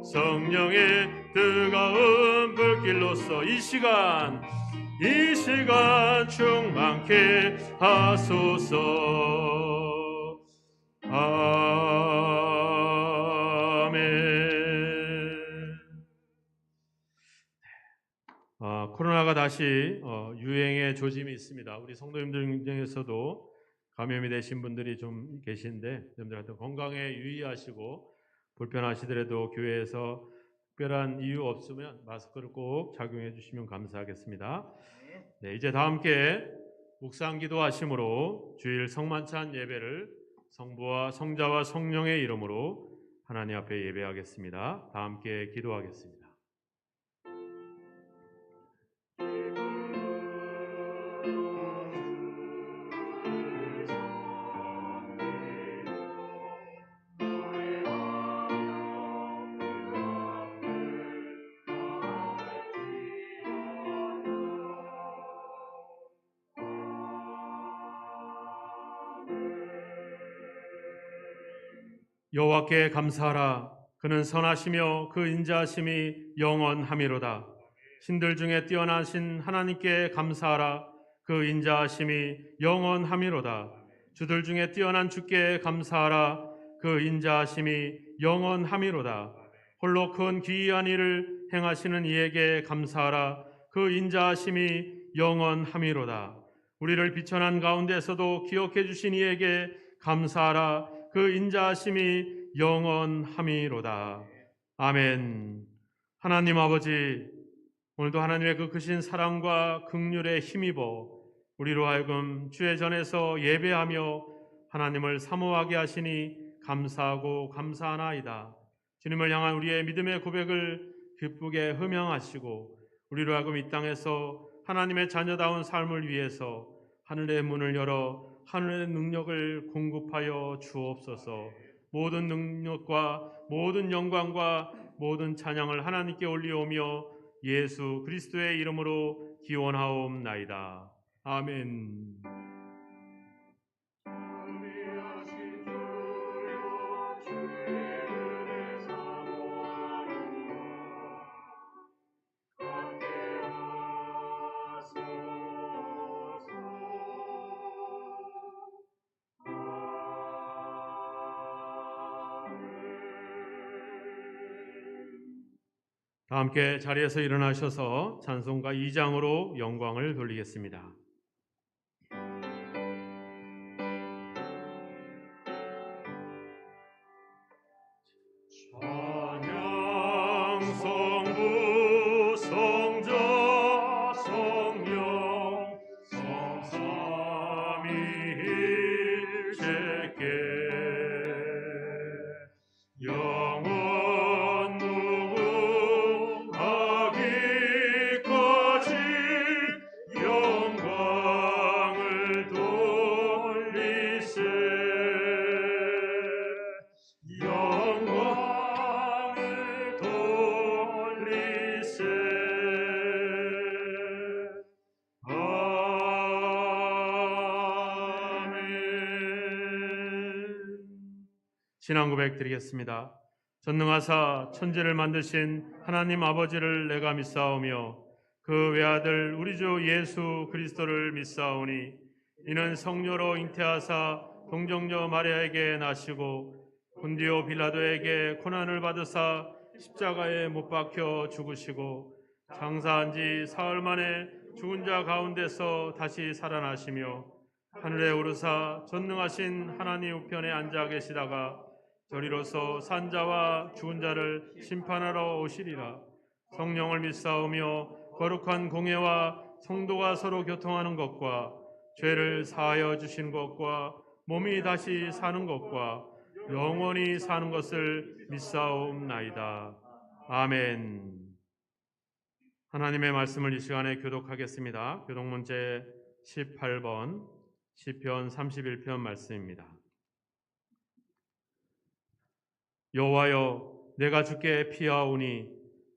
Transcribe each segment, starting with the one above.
성령의 뜨거운 불길로서 이 시간 충만케 하소서. 아멘. 코로나가 다시 유행의 조짐이 있습니다. 우리 성도님들 중에서도 감염이 되신 분들이 좀 계신데, 여러분들 건강에 유의하시고 불편하시더라도 교회에서 특별한 이유 없으면 마스크를 꼭 착용해 주시면 감사하겠습니다. 네, 이제 다 함께 묵상 기도하심으로 주일 성만찬 예배를 성부와 성자와 성령의 이름으로 하나님 앞에 예배하겠습니다. 다 함께 기도하겠습니다. 여호와께 감사하라. 그는 선하시며 그 인자하심이 영원하미로다. 신들 중에 뛰어나신 하나님께 감사하라. 그 인자하심이 영원하미로다. 주들 중에 뛰어난 주께 감사하라. 그 인자하심이 영원하미로다. 홀로 큰 기이한 일을 행하시는 이에게 감사하라. 그 인자하심이 영원하미로다. 우리를 비천한 가운데서도 기억해 주신 이에게 감사하라. 그 인자하심이 영원함이로다. 아멘. 하나님 아버지, 오늘도 하나님의 그 크신 사랑과 긍휼에 힘입어 우리로 하여금 주의 전에서 예배하며 하나님을 사모하게 하시니 감사하고 감사하나이다. 주님을 향한 우리의 믿음의 고백을 기쁘게 흠양하시고 우리로 하여금 이 땅에서 하나님의 자녀다운 삶을 위해서 하늘의 문을 열어 하늘의 능력을 공급하여 주옵소서. 모든 능력과 모든 영광과 모든 찬양을 하나님께 올리오며 예수 그리스도의 이름으로 기원하옵나이다. 아멘. 다 함께 자리에서 일어나셔서 찬송가 2장으로 영광을 돌리겠습니다. 찬양 성부 성자 성령 성삼위일체께 영원 무궁하기까지 영광을 돌리세. 영광을 돌리세. 아멘. 신앙 고백 드리겠습니다. 전능하사 천지를 만드신 하나님 아버지를 내가 믿사오며 그 외아들 우리 주 예수 그리스도를 믿사오니 이는 성녀로 잉태하사 동정녀 마리아에게 나시고 본디오 빌라도에게 고난을 받으사 십자가에 못 박혀 죽으시고 장사한 지 사흘 만에 죽은 자 가운데서 다시 살아나시며 하늘에 오르사 전능하신 하나님 우편에 앉아 계시다가 저리로서 산자와 죽은 자를 심판하러 오시리라. 성령을 믿사오며 거룩한 공예와 성도가 서로 교통하는 것과 죄를 사하여 주신 것과 몸이 다시 사는 것과 영원히 사는 것을 믿사옵나이다. 아멘. 하나님의 말씀을 이 시간에 교독하겠습니다. 교독문제 18번 시편 31편 말씀입니다. 여호와여, 내가 주께 피하오니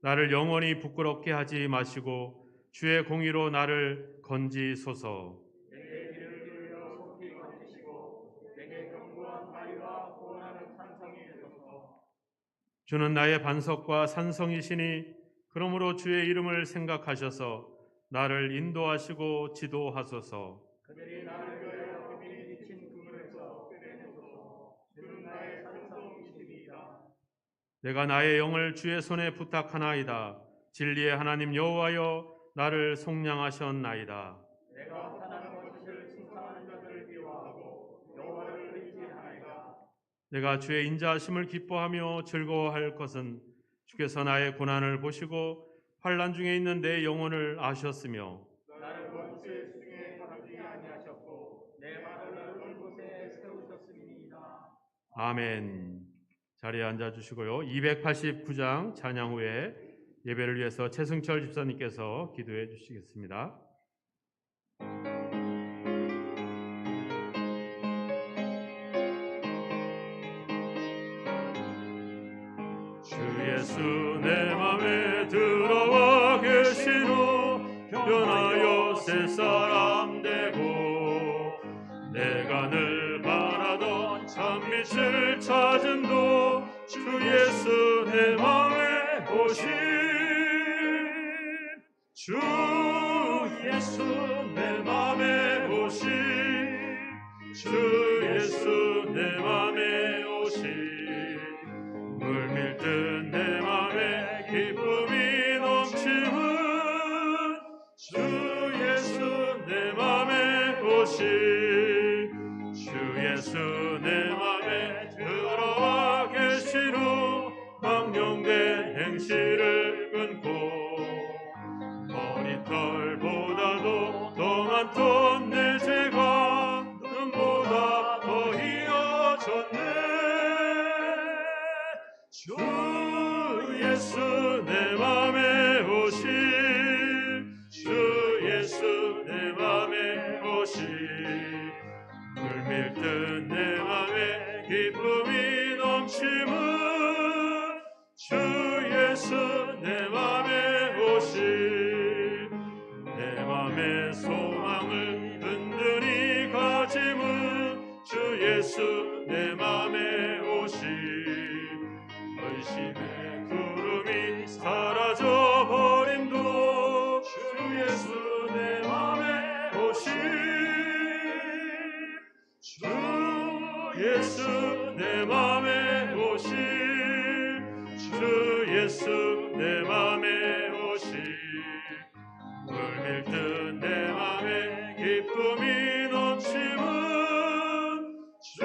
나를 영원히 부끄럽게 하지 마시고 주의 공의로 나를 건지소서. 내게 귀를 기울여 속히 건지시고 내게 견고한 바위와 구원하는 산성이 되소서. 주는 나의 반석과 산성이시니 그러므로 주의 이름을 생각하셔서 나를 인도하시고 지도하소서. 그들이 나를 위하여 그들이 미친 그물에서 빼내소서. 주는 나의 산성이시니이다. 내가 나의 영을 주의 손에 부탁하나이다. 진리의 하나님 여호와여 나를 속량하셨나이다. 내가 하나님의 것을 칭찬하는 자들을 미워하고 여호와를 의지하나이다. 내가 주의 인자하심을 기뻐하며 즐거워할 것은 주께서 나의 고난을 보시고 환난 중에 있는 내 영혼을 아셨으며 나를 원수의 수중에 가두지 아니하셨고 내 발을 넓은 곳에 세우셨음이니이다. 아멘. 자리에 앉아 주시고요. 289장 찬양 후에 예배를 위해서 최승철 집사님께서 기도해 주시겠습니다. 주 예수 내 맘에 들어와 계시로 변하여 새 사람 되고 내가 늘 바라던 참빛을 찾음도 주 예수 내 맘에 오신 주 예수 내 맘에 오신 주 예수 내 맘에 오신 물밀듯 내 맘에 기쁨이 넘치는 주 예수 내 맘에 오신 주 예수 내 맘에 들어와 계시로 망령된 행실을 끊고 머리털보다도 더 많던 내 죄가 눈보다 더 희어졌네. 주 예수 내 맘에 오신 주 예수 내 맘에 오신 물밀듯 내 맘에 기쁨이 넘치는 주 예수 내 맘에 오신 내 맘의 소망을 든든히 가짐은 주 예수 내 맘에 오신 의심의 구름이 사라져버림도 주 예수 내 맘에 오신 주 예수 내 맘에 오신 주 예수 내 맘에 오신 물밀듯 내 맘에 기쁨이 넘치는 주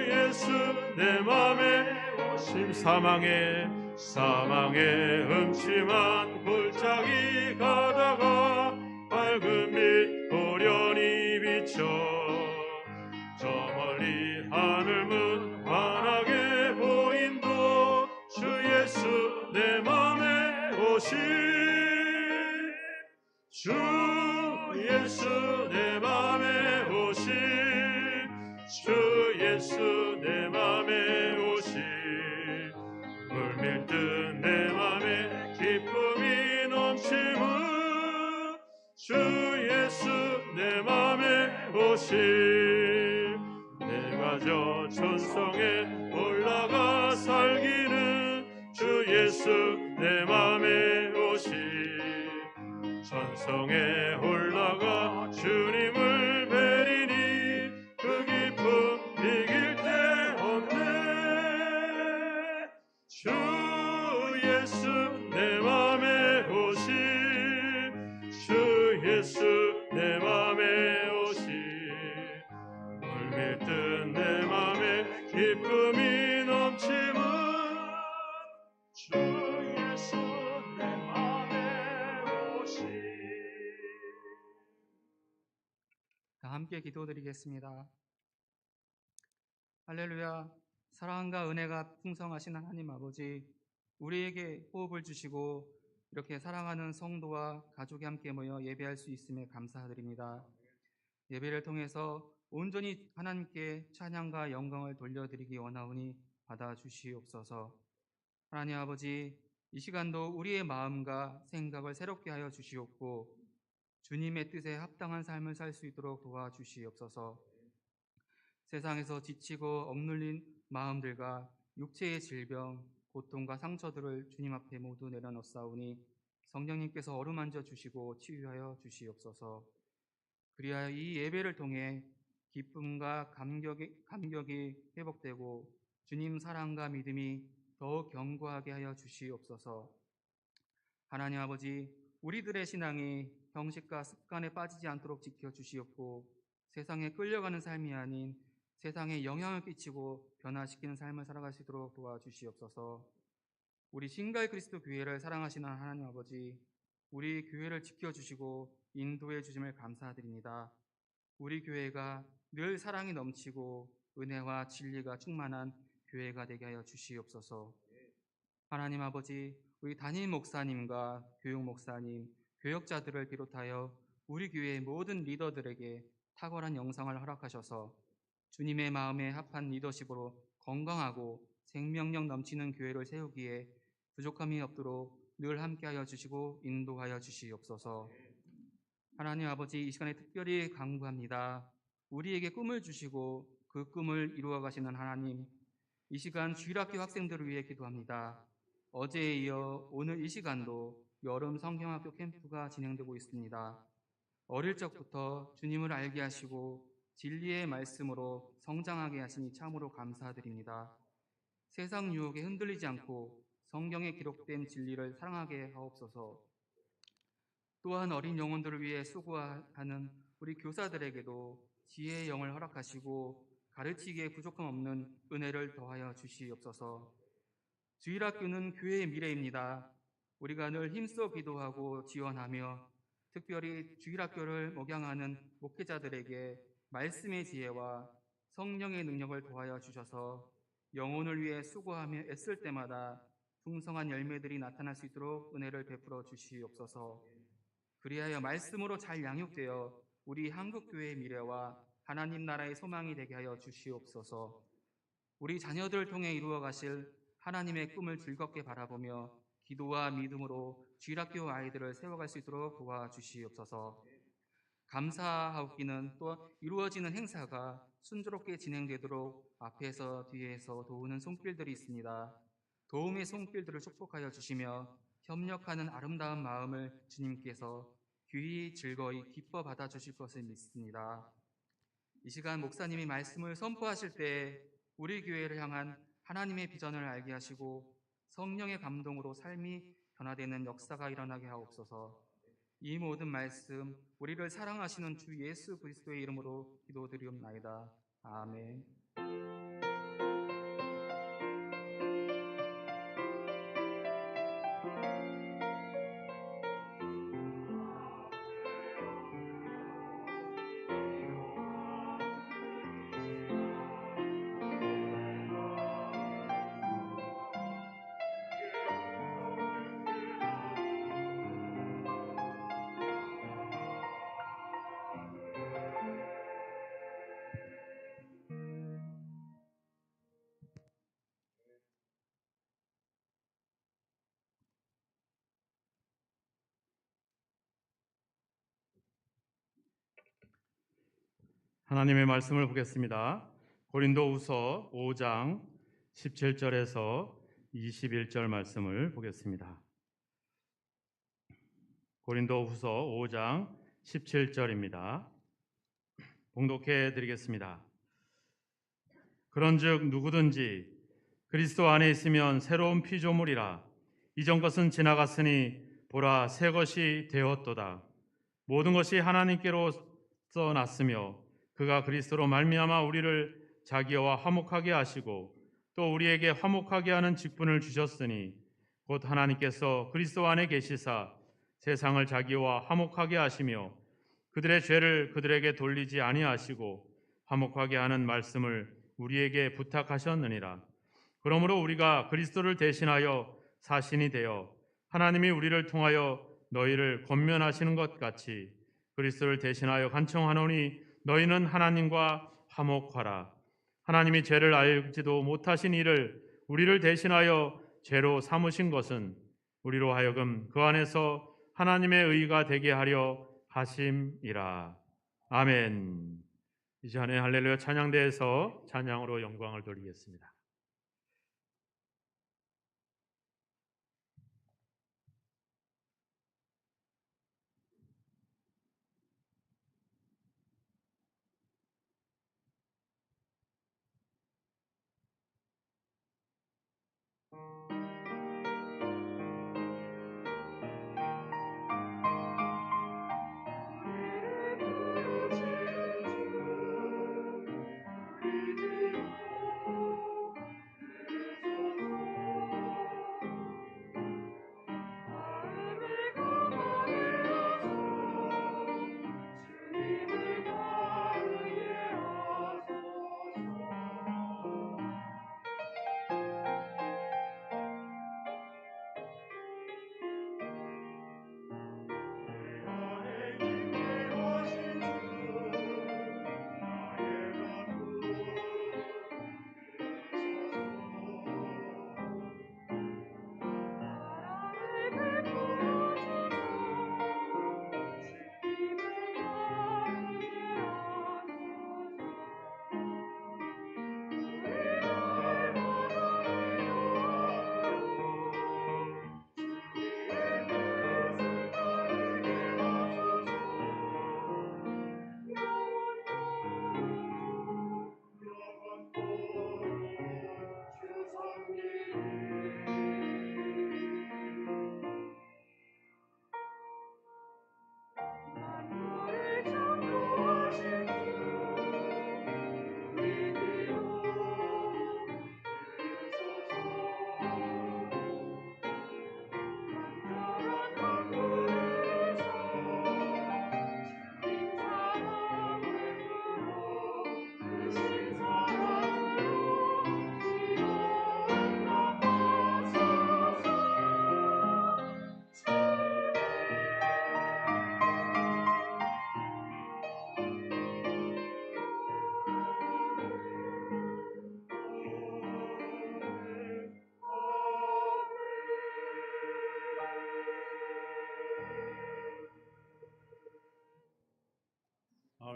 예수 내 맘에 오신 사망의 음침한 골짜기 가다가 밝은 빛 고련히 비쳐 저 멀리 하늘문 환하게 보인도 주 예수 내 맘에 오신 주 예수 내 맘에 오신 주 예수 내 맘에 오신 물밀듯 내 맘에 기쁨이 넘치는 주 예수 내 맘에 오신 내가 저 천성에 올라가 살기는 주 예수 내 맘에 오신 천성에 올라가 주님을 뵈리니 그 기쁨 이길 데 없네. 주 예수 내 맘에 오신 주 예수 내 맘에 오신 물밀듯 내 맘에 기쁨이 넘치는 주 예수 내 맘에 오신. 다 함께 기도드리겠습니다. 할렐루야. 사랑과 은혜가 풍성하신 하나님 아버지, 우리에게 호흡을 주시고 이렇게 사랑하는 성도와 가족이 함께 모여 예배할 수 있음에 감사드립니다. 예배를 통해서 온전히 하나님께 찬양과 영광을 돌려드리기 원하오니 받아주시옵소서. 하나님 아버지, 이 시간도 우리의 마음과 생각을 새롭게 하여 주시옵고 주님의 뜻에 합당한 삶을 살 수 있도록 도와주시옵소서. 세상에서 지치고 억눌린 마음들과 육체의 질병, 고통과 상처들을 주님 앞에 모두 내려놓사오니 성령님께서 어루만져 주시고 치유하여 주시옵소서. 그리하여 이 예배를 통해 기쁨과 감격이 회복되고 주님 사랑과 믿음이 더욱 견고하게 하여 주시옵소서. 하나님 아버지, 우리들의 신앙이 형식과 습관에 빠지지 않도록 지켜주시옵고 세상에 끌려가는 삶이 아닌 세상에 영향을 끼치고 변화시키는 삶을 살아갈 수 있도록 도와주시옵소서. 우리 신갈 그리스도 교회를 사랑하시는 하나님 아버지, 우리 교회를 지켜주시고 인도해 주심을 감사드립니다. 우리 교회가 늘 사랑이 넘치고 은혜와 진리가 충만한 교회가 되게 하여 주시옵소서. 하나님 아버지, 우리 담임 목사님과 교육 목사님, 교역자들을 비롯하여 우리 교회의 모든 리더들에게 탁월한 영성을 허락하셔서 주님의 마음에 합한 리더십으로 건강하고 생명력 넘치는 교회를 세우기에 부족함이 없도록 늘 함께하여 주시고 인도하여 주시옵소서. 하나님 아버지, 이 시간에 특별히 간구합니다. 우리에게 꿈을 주시고 그 꿈을 이루어 가시는 하나님, 이 시간 주일학교 학생들을 위해 기도합니다. 어제에 이어 오늘 이 시간도 여름 성경학교 캠프가 진행되고 있습니다. 어릴 적부터 주님을 알게 하시고 진리의 말씀으로 성장하게 하시니 참으로 감사드립니다. 세상 유혹에 흔들리지 않고 성경에 기록된 진리를 사랑하게 하옵소서. 또한 어린 영혼들을 위해 수고하는 우리 교사들에게도 지혜의 영을 허락하시고 가르치기에 부족함 없는 은혜를 더하여 주시옵소서. 주일학교는 교회의 미래입니다. 우리가 늘 힘써 기도하고 지원하며 특별히 주일학교를 목양하는 목회자들에게 말씀의 지혜와 성령의 능력을 더하여 주셔서 영혼을 위해 수고하며 애쓸 때마다 풍성한 열매들이 나타날 수 있도록 은혜를 베풀어 주시옵소서. 그리하여 말씀으로 잘 양육되어 우리 한국교회의 미래와 하나님 나라의 소망이 되게 하여 주시옵소서. 우리 자녀들을 통해 이루어 가실 하나님의 꿈을 즐겁게 바라보며 기도와 믿음으로 주일학교 아이들을 세워갈 수 있도록 도와주시옵소서. 감사하옵기는 또 이루어지는 행사가 순조롭게 진행되도록 앞에서 뒤에서 도우는 손길들이 있습니다. 도움의 손길들을 축복하여 주시며 협력하는 아름다운 마음을 주님께서 귀히 즐거이 기뻐 받아주실 것을 믿습니다. 이 시간 목사님이 말씀을 선포하실 때 우리 교회를 향한 하나님의 비전을 알게 하시고 성령의 감동으로 삶이 변화되는 역사가 일어나게 하옵소서. 이 모든 말씀 우리를 사랑하시는 주 예수 그리스도의 이름으로 기도드리옵나이다. 아멘. 하나님의 말씀을 보겠습니다. 고린도후서 5장 17절에서 21절 말씀을 보겠습니다. 고린도후서 5장 17절입니다. 봉독해 드리겠습니다. 그런즉 누구든지 그리스도 안에 있으면 새로운 피조물이라. 이전 것은 지나갔으니 보라 새 것이 되었도다. 모든 것이 하나님께로서 났으며 그가 그리스도로 말미암아 우리를 자기와 화목하게 하시고 또 우리에게 화목하게 하는 직분을 주셨으니 곧 하나님께서 그리스도 안에 계시사 세상을 자기와 화목하게 하시며 그들의 죄를 그들에게 돌리지 아니하시고 화목하게 하는 말씀을 우리에게 부탁하셨느니라. 그러므로 우리가 그리스도를 대신하여 사신이 되어 하나님이 우리를 통하여 너희를 권면하시는 것 같이 그리스도를 대신하여 간청하노니 너희는 하나님과 화목하라. 하나님이 죄를 알지도 못하신 이를 우리를 대신하여 죄로 삼으신 것은 우리로 하여금 그 안에서 하나님의 의가 되게 하려 하심이라. 아멘. 이 시간에 할렐루야 찬양대에서 찬양으로 영광을 돌리겠습니다.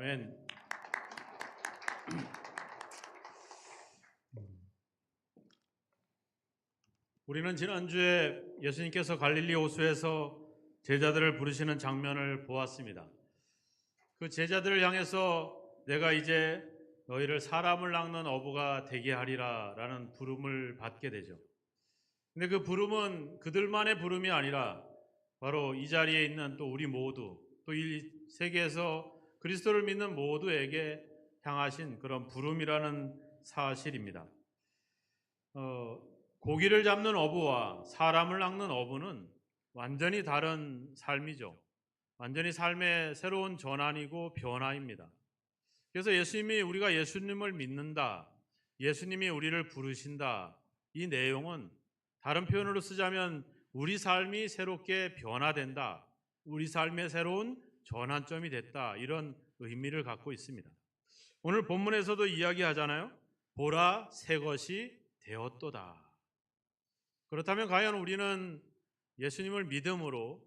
아멘. 우리는 지난주에 예수님께서 갈릴리 호수에서 제자들을 부르시는 장면을 보았습니다. 그 제자들을 향해서 내가 이제 너희를 사람을 낚는 어부가 되게 하리라 라는 부름을 받게 되죠. 근데 그 부름은 그들만의 부름이 아니라 바로 이 자리에 있는 또 우리 모두, 또 이 세계에서 그리스도를 믿는 모두에게 향하신 그런 부름이라는 사실입니다. 고기를 잡는 어부와 사람을 낚는 어부는 완전히 다른 삶이죠. 완전히 삶의 새로운 전환이고 변화입니다. 그래서 우리가 예수님을 믿는다, 예수님이 우리를 부르신다, 이 내용은 다른 표현으로 쓰자면 우리 삶이 새롭게 변화된다, 우리 삶의 새로운 전환점이 됐다, 이런 의미를 갖고 있습니다. 오늘 본문에서도 이야기하잖아요. 보라, 새 것이 되었도다. 그렇다면 과연 우리는 예수님을 믿음으로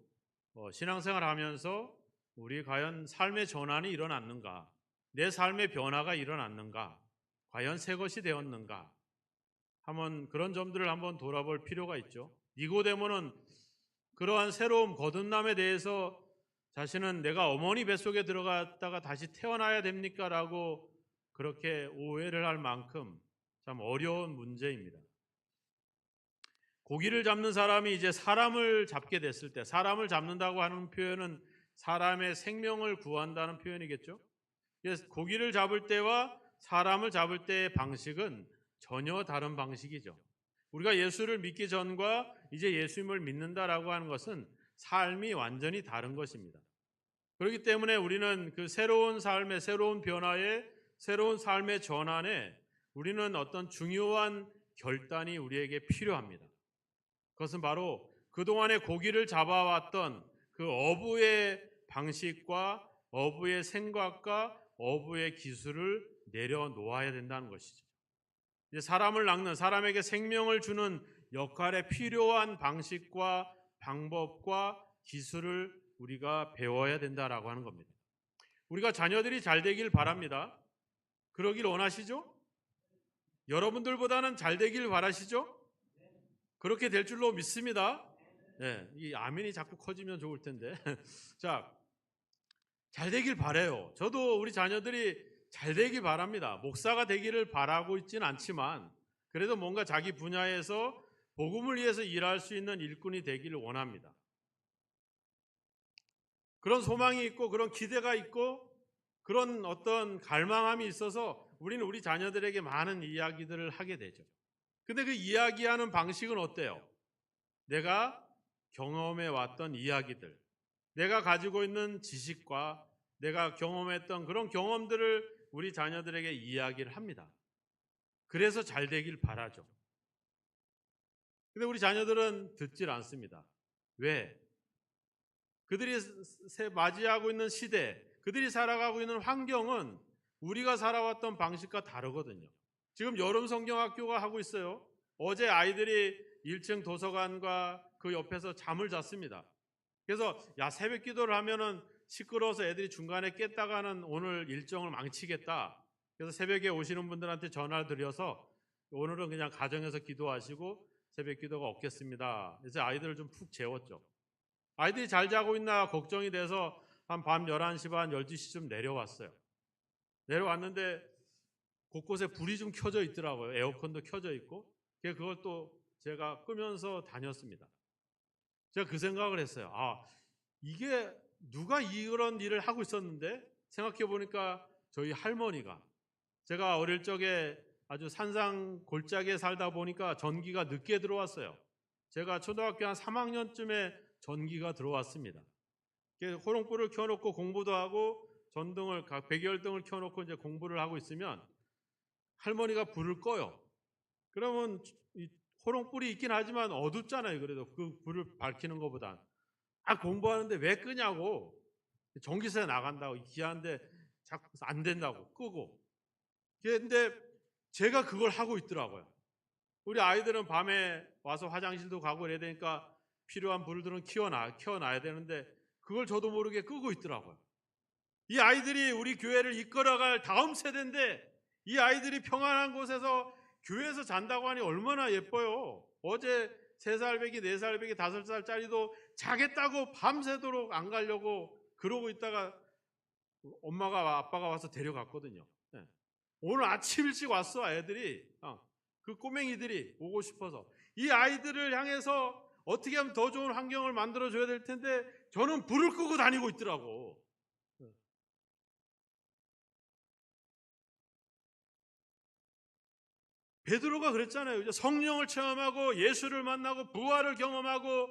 신앙생활을 하면서 우리 과연 삶의 전환이 일어났는가? 내 삶의 변화가 일어났는가? 과연 새 것이 되었는가? 한번 그런 점들을 한번 돌아볼 필요가 있죠. 니고데모는 그러한 새로움, 거듭남에 대해서 자신은 내가 어머니 뱃속에 들어갔다가 다시 태어나야 됩니까? 라고 그렇게 오해를 할 만큼 참 어려운 문제입니다. 고기를 잡는 사람이 이제 사람을 잡게 됐을 때, 사람을 잡는다고 하는 표현은 사람의 생명을 구한다는 표현이겠죠. 그래서 고기를 잡을 때와 사람을 잡을 때의 방식은 전혀 다른 방식이죠. 우리가 예수를 믿기 전과 이제 예수님을 믿는다라고 하는 것은 삶이 완전히 다른 것입니다. 그렇기 때문에 우리는 그 새로운 삶의 새로운 변화에, 새로운 삶의 전환에 우리는 어떤 중요한 결단이 우리에게 필요합니다. 그것은 바로 그동안에 고기를 잡아왔던 그 어부의 방식과 어부의 생각과 어부의 기술을 내려놓아야 된다는 것이죠. 이제 사람을 낚는, 사람에게 생명을 주는 역할에 필요한 방식과 방법과 기술을 우리가 배워야 된다라고 하는 겁니다. 우리가 자녀들이 잘 되길 바랍니다. 그러길 원하시죠? 여러분들보다는 잘 되길 바라시죠? 그렇게 될 줄로 믿습니다. 네, 이 아멘이 자꾸 커지면 좋을 텐데. 자, 잘 되길 바라요. 저도 우리 자녀들이 잘 되길 바랍니다. 목사가 되기를 바라고 있지는 않지만 그래도 뭔가 자기 분야에서 복음을 위해서 일할 수 있는 일꾼이 되기를 원합니다. 그런 소망이 있고 그런 기대가 있고 그런 어떤 갈망함이 있어서 우리는 우리 자녀들에게 많은 이야기들을 하게 되죠. 근데 그 이야기하는 방식은 어때요? 내가 경험해 왔던 이야기들, 내가 가지고 있는 지식과 내가 경험했던 그런 경험들을 우리 자녀들에게 이야기를 합니다. 그래서 잘 되길 바라죠. 근데 우리 자녀들은 듣질 않습니다. 왜? 그들이 맞이하고 있는 시대, 그들이 살아가고 있는 환경은 우리가 살아왔던 방식과 다르거든요. 지금 여름 성경학교가 하고 있어요. 어제 아이들이 1층 도서관과 그 옆에서 잠을 잤습니다. 그래서 새벽 기도를 하면은 시끄러워서 애들이 중간에 깼다가는 오늘 일정을 망치겠다. 그래서 새벽에 오시는 분들한테 전화를 드려서 오늘은 그냥 가정에서 기도하시고 새벽 기도가 없겠습니다. 그래서 아이들을 좀 푹 재웠죠. 아이들이 잘 자고 있나 걱정이 돼서 한 밤 11시 반, 12시쯤 내려왔어요. 내려왔는데 곳곳에 불이 좀 켜져 있더라고요. 에어컨도 켜져 있고. 그걸 또 제가 끄면서 다녔습니다. 제가 그 생각을 했어요. 이게 누가 이런 일을 하고 있었는데 생각해 보니까 저희 할머니가, 제가 어릴 적에 아주 산상 골짜기에 살다 보니까 전기가 늦게 들어왔어요. 제가 초등학교 한 3학년쯤에 전기가 들어왔습니다. 호롱불을 켜놓고 공부도 하고 전등을, 백열등을 켜놓고 이제 공부를 하고 있으면 할머니가 불을 꺼요. 그러면 호롱불이 있긴 하지만 어둡잖아요. 그래도 그 불을 밝히는 것보단. 공부하는데 왜 끄냐고. 전기세 나간다고, 귀한데 자꾸 안 된다고 끄고. 근데 제가 그걸 하고 있더라고요. 우리 아이들은 밤에 와서 화장실도 가고 이래야 되니까 필요한 불들은 켜놔야 되는데 그걸 저도 모르게 끄고 있더라고요. 이 아이들이 우리 교회를 이끌어갈 다음 세대인데 이 아이들이 평안한 곳에서 교회에서 잔다고 하니 얼마나 예뻐요. 어제 3살 배기, 4살 배기, 5살짜리도 자겠다고 밤새도록 안 가려고 그러고 있다가 엄마가 아빠가 와서 데려갔거든요. 네. 오늘 아침 일찍 왔어. 애들이 그 꼬맹이들이 오고 싶어서 이 아이들을 향해서 어떻게 하면 더 좋은 환경을 만들어줘야 될 텐데 저는 불을 끄고 다니고 있더라고. 베드로가 그랬잖아요. 성령을 체험하고 예수를 만나고 부활을 경험하고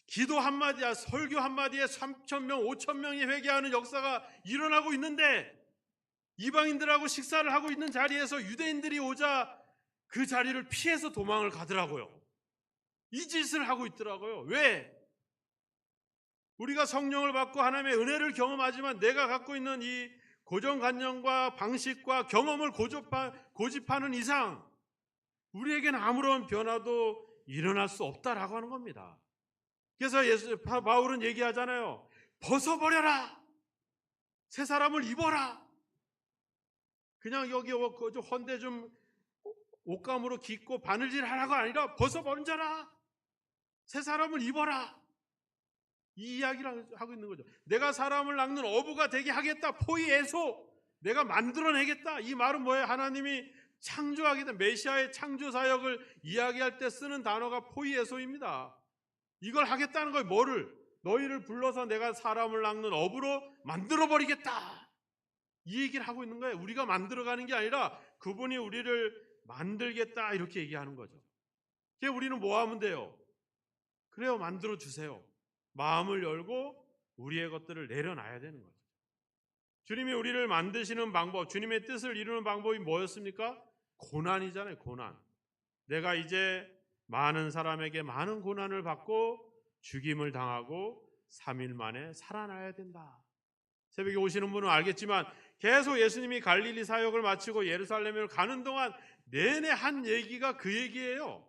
기도 한마디야 설교 한마디에 3,000명 5,000명이 회개하는 역사가 일어나고 있는데 이방인들하고 식사를 하고 있는 자리에서 유대인들이 오자 그 자리를 피해서 도망을 가더라고요. 이 짓을 하고 있더라고요. 왜? 우리가 성령을 받고 하나님의 은혜를 경험하지만 내가 갖고 있는 이 고정관념과 방식과 경험을 고집하는 이상 우리에게는 아무런 변화도 일어날 수 없다라고 하는 겁니다. 그래서 바울은 얘기하잖아요. 벗어버려라. 새 사람을 입어라. 그냥 여기 헌데 좀 옷감으로 깃고 바느질 하라가 아니라 벗어버리자라. 새 사람을 입어라. 이 이야기를 하고 있는 거죠. 내가 사람을 낚는 어부가 되게 하겠다. 포이에소. 내가 만들어내겠다. 이 말은 뭐예요? 하나님이 창조하겠다. 메시아의 창조 사역을 이야기할 때 쓰는 단어가 포이에소입니다. 이걸 하겠다는 거예요. 뭐를? 너희를 불러서 내가 사람을 낚는 어부로 만들어버리겠다. 이 얘기를 하고 있는 거예요. 우리가 만들어가는 게 아니라 그분이 우리를 만들겠다 이렇게 얘기하는 거죠. 그래서 우리는 뭐 하면 돼요? 그래요. 만들어주세요. 마음을 열고 우리의 것들을 내려놔야 되는 거죠. 주님이 우리를 만드시는 방법, 주님의 뜻을 이루는 방법이 뭐였습니까? 고난이잖아요. 고난. 내가 이제 많은 사람에게 많은 고난을 받고 죽임을 당하고 3일 만에 살아나야 된다. 새벽에 오시는 분은 알겠지만 계속 예수님이 갈릴리 사역을 마치고 예루살렘을 가는 동안 내내 한 얘기가 그 얘기예요.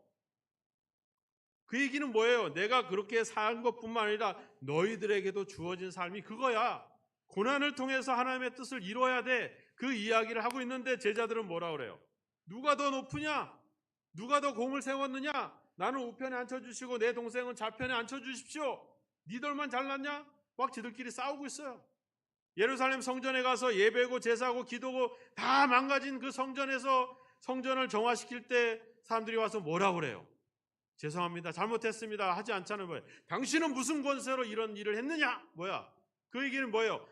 그 얘기는 뭐예요? 내가 그렇게 산 것뿐만 아니라 너희들에게도 주어진 삶이 그거야. 고난을 통해서 하나님의 뜻을 이뤄야 돼. 그 이야기를 하고 있는데 제자들은 뭐라 그래요? 누가 더 높으냐? 누가 더 공을 세웠느냐? 나는 우편에 앉혀주시고 내 동생은 좌편에 앉혀주십시오. 니들만 잘났냐? 막 지들끼리 싸우고 있어요. 예루살렘 성전에 가서 예배고 제사고 기도고 다 망가진 그 성전에서 성전을 정화시킬 때 사람들이 와서 뭐라 그래요? 죄송합니다. 잘못했습니다. 하지 않잖아요. 뭐예요? 당신은 무슨 권세로 이런 일을 했느냐? 뭐야? 그 얘기는 뭐예요?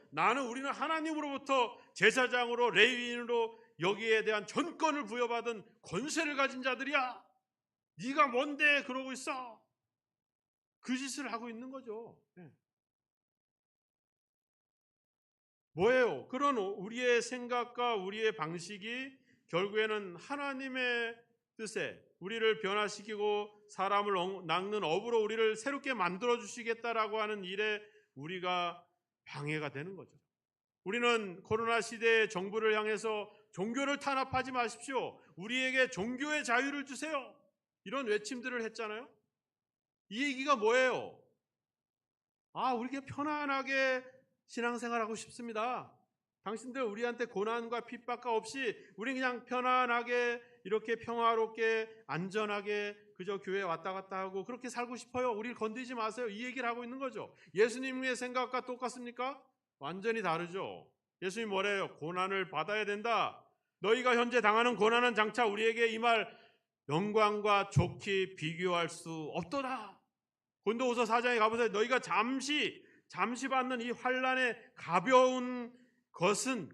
우리는 하나님으로부터 제사장으로 레위인으로 여기에 대한 전권을 부여받은 권세를 가진 자들이야. 네가 뭔데 그러고 있어? 그 짓을 하고 있는 거죠. 네. 뭐예요? 그런 우리의 생각과 우리의 방식이 결국에는 하나님의 뜻에 우리를 변화시키고 사람을 낚는 업으로 우리를 새롭게 만들어 주시겠다라고 하는 일에 우리가 방해가 되는 거죠. 우리는 코로나 시대의 정부를 향해서 종교를 탄압하지 마십시오. 우리에게 종교의 자유를 주세요. 이런 외침들을 했잖아요. 이 얘기가 뭐예요? 우리가 편안하게 신앙생활하고 싶습니다. 당신들 우리한테 고난과 핍박과 없이 우리 그냥 편안하게 이렇게 평화롭게 안전하게 그저 교회에 왔다 갔다 하고 그렇게 살고 싶어요. 우리를 건드리지 마세요. 이 얘기를 하고 있는 거죠. 예수님의 생각과 똑같습니까? 완전히 다르죠. 예수님이 뭐래요? 고난을 받아야 된다. 너희가 현재 당하는 고난은 장차 우리에게 임할 영광과 좋게 비교할 수 없도다. 고린도후서 4장에 가보세요. 너희가 잠시 받는 이 환난의 가벼운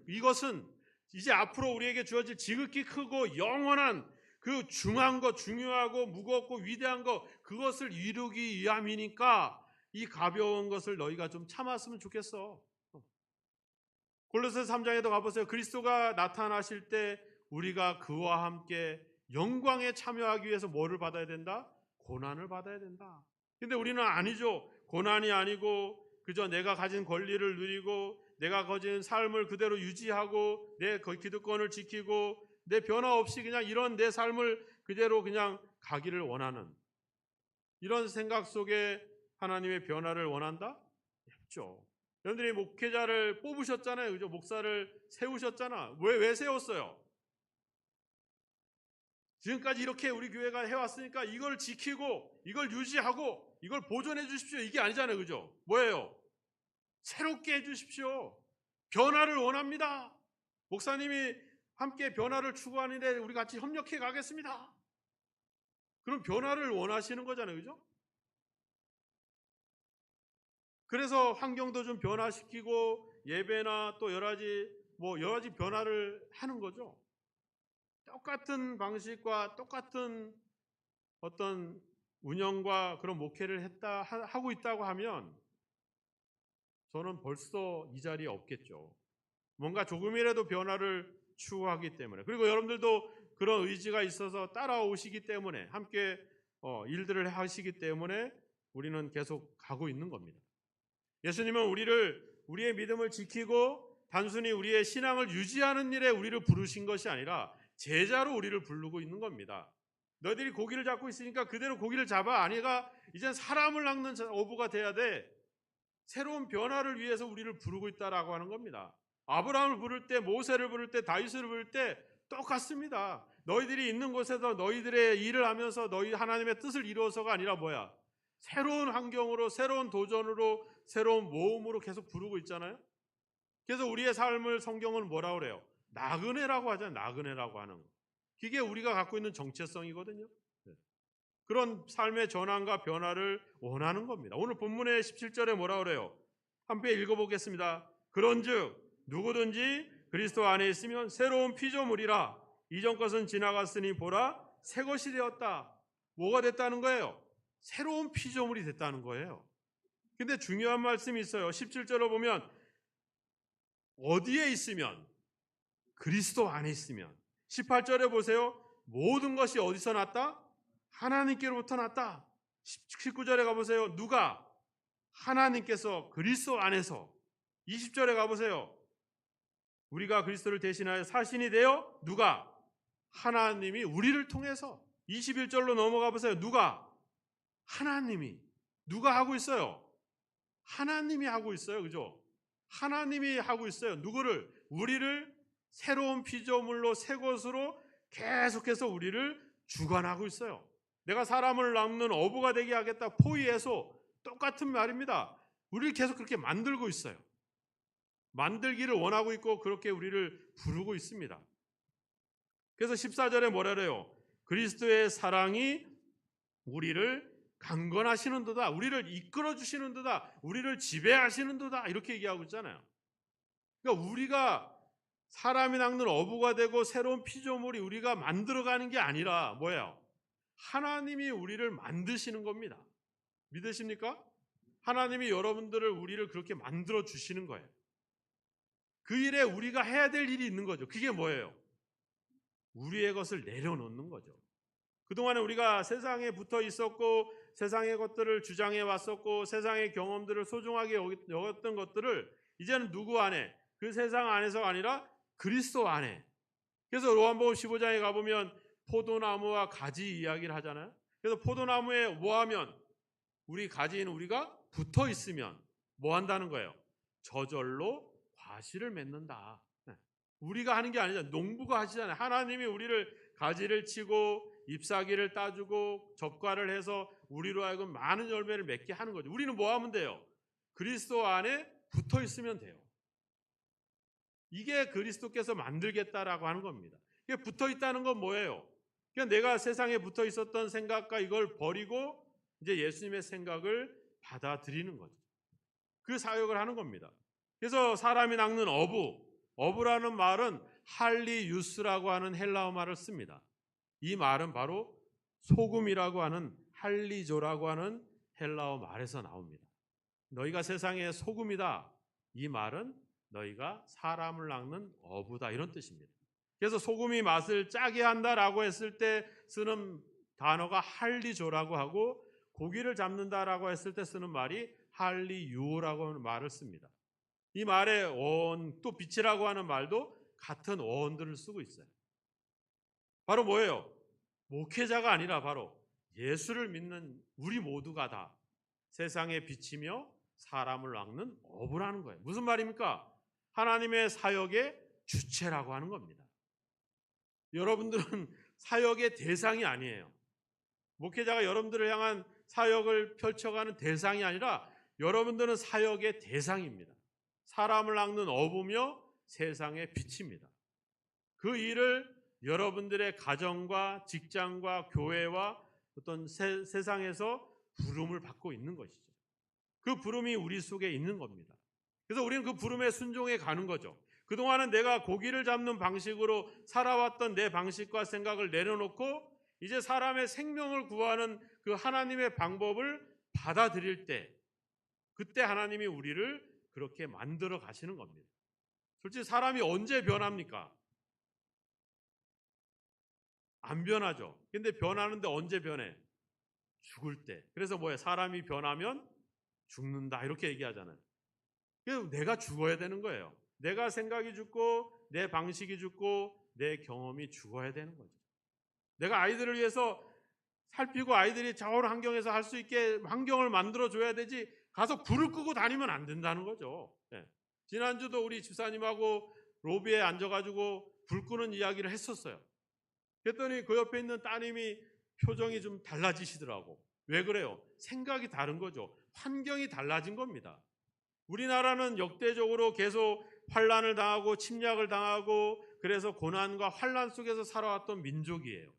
이것은 이제 앞으로 우리에게 주어질 지극히 크고 영원한 그 중요하고 무겁고 위대한 것 그것을 이루기 위함이니까 이 가벼운 것을 너희가 좀 참았으면 좋겠어. 골로새 3장에도 가보세요. 그리스도가 나타나실 때 우리가 그와 함께 영광에 참여하기 위해서 뭐를 받아야 된다? 고난을 받아야 된다. 근데 우리는 아니죠. 고난이 아니고 그저 내가 가진 권리를 누리고 내가 가진 삶을 그대로 유지하고 내 기득권을 지키고 내 변화 없이 그냥 이런 내 삶을 그대로 그냥 가기를 원하는 이런 생각 속에 하나님의 변화를 원한다? 없죠. 여러분들이 목회자를 뽑으셨잖아요. 그죠? 목사를 세우셨잖아. 왜 세웠어요? 지금까지 이렇게 우리 교회가 해왔으니까 이걸 지키고 이걸 유지하고 이걸 보존해 주십시오. 이게 아니잖아요. 그죠? 뭐예요? 새롭게 해 주십시오. 변화를 원합니다. 목사님이 함께 변화를 추구하는데 우리 같이 협력해 가겠습니다. 그럼 변화를 원하시는 거잖아요. 그죠? 그래서 환경도 좀 변화시키고 예배나 또 여러 가지 변화를 하는 거죠. 똑같은 방식과 똑같은 어떤 운영과 그런 목회를 하고 있다고 하면 저는 벌써 이 자리에 없겠죠. 뭔가 조금이라도 변화를 추구하기 때문에, 그리고 여러분들도 그런 의지가 있어서 따라오시기 때문에, 함께 일들을 하시기 때문에 우리는 계속 가고 있는 겁니다. 예수님은 우리의 믿음을 지키고 단순히 우리의 신앙을 유지하는 일에 우리를 부르신 것이 아니라 제자로 우리를 부르고 있는 겁니다. 너희들이 고기를 잡고 있으니까 그대로 고기를 잡아. 아니가 이젠 사람을 낚는 어부가 돼야 돼. 새로운 변화를 위해서 우리를 부르고 있다라고 하는 겁니다. 아브라함을 부를 때, 모세를 부를 때, 다윗을 부를 때 똑같습니다. 너희들이 있는 곳에서 너희들의 일을 하면서 너희 하나님의 뜻을 이루어서가 아니라 뭐야? 새로운 환경으로, 새로운 도전으로, 새로운 모험으로 계속 부르고 있잖아요. 그래서 우리의 삶을 성경은 뭐라고 그래요? 나그네라고 하잖아요. 나그네라고 하는 거. 그게 우리가 갖고 있는 정체성이거든요. 그런 삶의 전환과 변화를 원하는 겁니다. 오늘 본문의 17절에 뭐라고 그래요? 함께 읽어보겠습니다. 그런즉 누구든지 그리스도 안에 있으면 새로운 피조물이라. 이전 것은 지나갔으니 보라 새 것이 되었다. 뭐가 됐다는 거예요? 새로운 피조물이 됐다는 거예요. 근데 중요한 말씀이 있어요. 17절을 보면 어디에 있으면? 그리스도 안에 있으면. 18절에 보세요. 모든 것이 어디서 났다? 하나님께로부터 났다. 19절에 가보세요. 누가? 하나님께서 그리스도 안에서. 20절에 가보세요. 우리가 그리스도를 대신하여 사신이 되어 누가? 하나님이 우리를 통해서. 21절로 넘어가 보세요. 누가? 하나님이. 누가 하고 있어요? 하나님이 하고 있어요. 그죠? 하나님이 하고 있어요. 누구를? 우리를 새로운 피조물로 새 것으로 계속해서 우리를 주관하고 있어요. 내가 사람을 낚는 어부가 되게 하겠다. 포이에서 똑같은 말입니다. 우리를 계속 그렇게 만들고 있어요. 만들기를 원하고 있고 그렇게 우리를 부르고 있습니다. 그래서 14절에 뭐라 그래요? 그리스도의 사랑이 우리를 강건하시는도다. 우리를 이끌어 주시는도다. 우리를 지배하시는도다. 이렇게 얘기하고 있잖아요. 그러니까 우리가 사람이 낚는 어부가 되고 새로운 피조물이 우리가 만들어가는 게 아니라 뭐예요? 하나님이 우리를 만드시는 겁니다. 믿으십니까? 하나님이 여러분들을 우리를 그렇게 만들어 주시는 거예요. 그 일에 우리가 해야 될 일이 있는 거죠. 그게 뭐예요? 우리의 것을 내려놓는 거죠. 그동안에 우리가 세상에 붙어 있었고 세상의 것들을 주장해 왔었고 세상의 경험들을 소중하게 여겼던 것들을 이제는 누구 안에? 그 세상 안에서가 아니라 그리스도 안에. 그래서 요한복음 15장에 가보면 포도나무와 가지 이야기를 하잖아요. 그래서 포도나무에 뭐 하면? 우리 가지는 우리가 붙어 있으면 뭐 한다는 거예요? 저절로 과실을 맺는다. 우리가 하는 게 아니잖아요. 농부가 하시잖아요. 하나님이 우리를 가지를 치고 잎사귀를 따주고 접과를 해서 우리로 하여금 많은 열매를 맺게 하는 거죠. 우리는 뭐 하면 돼요? 그리스도 안에 붙어 있으면 돼요. 이게 그리스도께서 만들겠다라고 하는 겁니다. 이게 붙어 있다는 건 뭐예요? 그냥 내가 세상에 붙어 있었던 생각과 이걸 버리고 이제 예수님의 생각을 받아들이는 거죠. 그 사역을 하는 겁니다. 그래서 사람이 낚는 어부라는 말은 할리유스라고 하는 헬라어 말을 씁니다. 이 말은 바로 소금이라고 하는 할리조라고 하는 헬라어 말에서 나옵니다. 너희가 세상의 소금이다. 이 말은 너희가 사람을 낚는 어부다. 이런 뜻입니다. 그래서 소금이 맛을 짜게 한다라고 했을 때 쓰는 단어가 할리조라고 하고 고기를 잡는다라고 했을 때 쓰는 말이 할리유라고 하는 말을 씁니다. 이 말의 어원, 또 빛이라고 하는 말도 같은 어원들을 쓰고 있어요. 바로 뭐예요? 목회자가 아니라 바로 예수를 믿는 우리 모두가 다 세상의 빛이며 사람을 낚는 어부라는 거예요. 무슨 말입니까? 하나님의 사역의 주체라고 하는 겁니다. 여러분들은 사역의 대상이 아니에요. 목회자가 여러분들을 향한 사역을 펼쳐가는 대상이 아니라 여러분들은 사역의 대상입니다. 사람을 낚는 어부며 세상의 빛입니다. 그 일을 여러분들의 가정과 직장과 교회와 어떤 세상에서 부름을 받고 있는 것이죠. 그 부름이 우리 속에 있는 겁니다. 그래서 우리는 그 부름에 순종해 가는 거죠. 그동안은 내가 고기를 잡는 방식으로 살아왔던 내 방식과 생각을 내려놓고 이제 사람의 생명을 구하는 그 하나님의 방법을 받아들일 때, 그때 하나님이 우리를 그렇게 만들어 가시는 겁니다. 솔직히 사람이 언제 변합니까? 안 변하죠. 근데 변하는데 언제 변해? 죽을 때. 그래서 뭐예요? 사람이 변하면 죽는다 이렇게 얘기하잖아요. 그래서 내가 죽어야 되는 거예요. 내가 생각이 죽고 내 방식이 죽고 내 경험이 죽어야 되는 거죠. 내가 아이들을 위해서 살피고 아이들이 좋은 환경에서 할 수 있게 환경을 만들어줘야 되지 가서 불을 끄고 다니면 안 된다는 거죠. 네. 지난주도 우리 집사님하고 로비에 앉아가지고 불 끄는 이야기를 했었어요. 그랬더니 그 옆에 있는 따님이 표정이 좀 달라지시더라고. 왜 그래요? 생각이 다른 거죠. 환경이 달라진 겁니다. 우리나라는 역대적으로 계속 환란을 당하고 침략을 당하고 그래서 고난과 환란 속에서 살아왔던 민족이에요.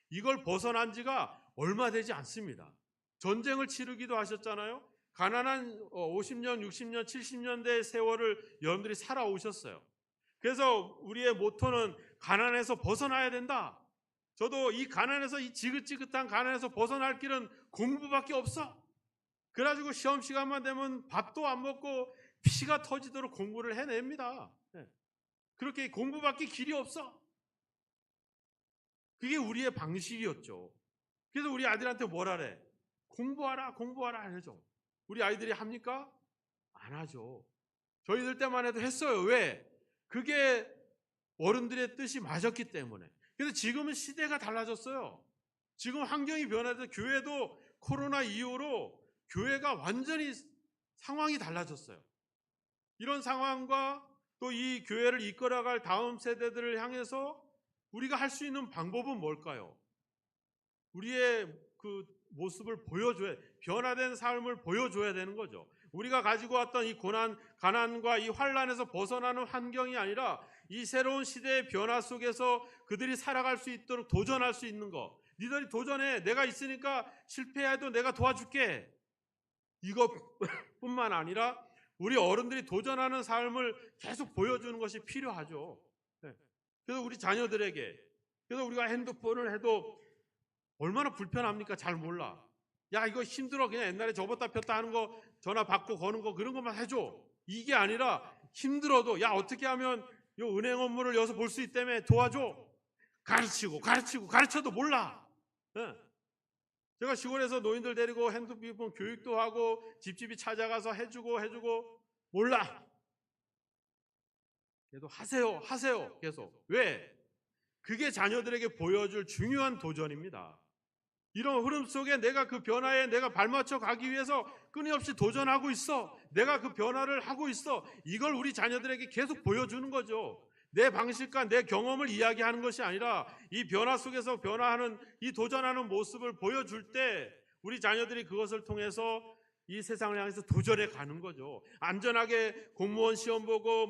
이걸 벗어난 지가 얼마 되지 않습니다. 전쟁을 치르기도 하셨잖아요. 가난한 50년, 60년, 70년대의 세월을 여러분들이 살아오셨어요. 그래서 우리의 모토는 가난에서 벗어나야 된다. 저도 이 가난에서, 이 지긋지긋한 가난에서 벗어날 길은 공부밖에 없어. 그래가지고 시험 시간만 되면 밥도 안 먹고 피가 터지도록 공부를 해냅니다. 그렇게 공부밖에 길이 없어. 그게 우리의 방식이었죠. 그래서 우리 아이들한테 뭐라 그래? 공부하라, 공부하라 해줘. 우리 아이들이 합니까? 안 하죠. 저희들 때만 해도 했어요. 왜? 그게 어른들의 뜻이 맞았기 때문에. 그래서 지금은 시대가 달라졌어요. 지금 환경이 변해서 교회도 코로나 이후로 교회가 완전히 상황이 달라졌어요. 이런 상황과 또 이 교회를 이끌어갈 다음 세대들을 향해서 우리가 할 수 있는 방법은 뭘까요? 우리의 그 모습을 보여줘야, 변화된 삶을 보여줘야 되는 거죠. 우리가 가지고 왔던 이 고난, 가난과 이 환란에서 벗어나는 환경이 아니라 이 새로운 시대의 변화 속에서 그들이 살아갈 수 있도록 도전할 수 있는 거. 니들이 도전해. 내가 있으니까 실패해도 내가 도와줄게. 이것뿐만 아니라 우리 어른들이 도전하는 삶을 계속 보여주는 것이 필요하죠. 그래서 우리 자녀들에게, 그래서 우리가 핸드폰을 해도 얼마나 불편합니까? 잘 몰라. 야, 이거 힘들어. 그냥 옛날에 접었다 폈다 하는 거, 전화 받고 거는 거, 그런 것만 해줘. 이게 아니라 힘들어도, 야, 어떻게 하면 요 은행 업무를 여기서 볼 수 있다며 도와줘. 가르쳐도 몰라. 제가 시골에서 노인들 데리고 핸드폰 교육도 하고 집집이 찾아가서 해주고 몰라. 그래도 하세요. 계속. 왜? 그게 자녀들에게 보여줄 중요한 도전입니다. 이런 흐름 속에 내가 그 변화에 내가 발맞춰 가기 위해서 끊임없이 도전하고 있어. 내가 그 변화를 하고 있어. 이걸 우리 자녀들에게 계속 보여주는 거죠. 내 방식과 내 경험을 이야기하는 것이 아니라 이 변화 속에서 변화하는, 이 도전하는 모습을 보여줄 때 우리 자녀들이 그것을 통해서 이 세상을 향해서 도전해 가는 거죠. 안전하게 공무원 시험 보고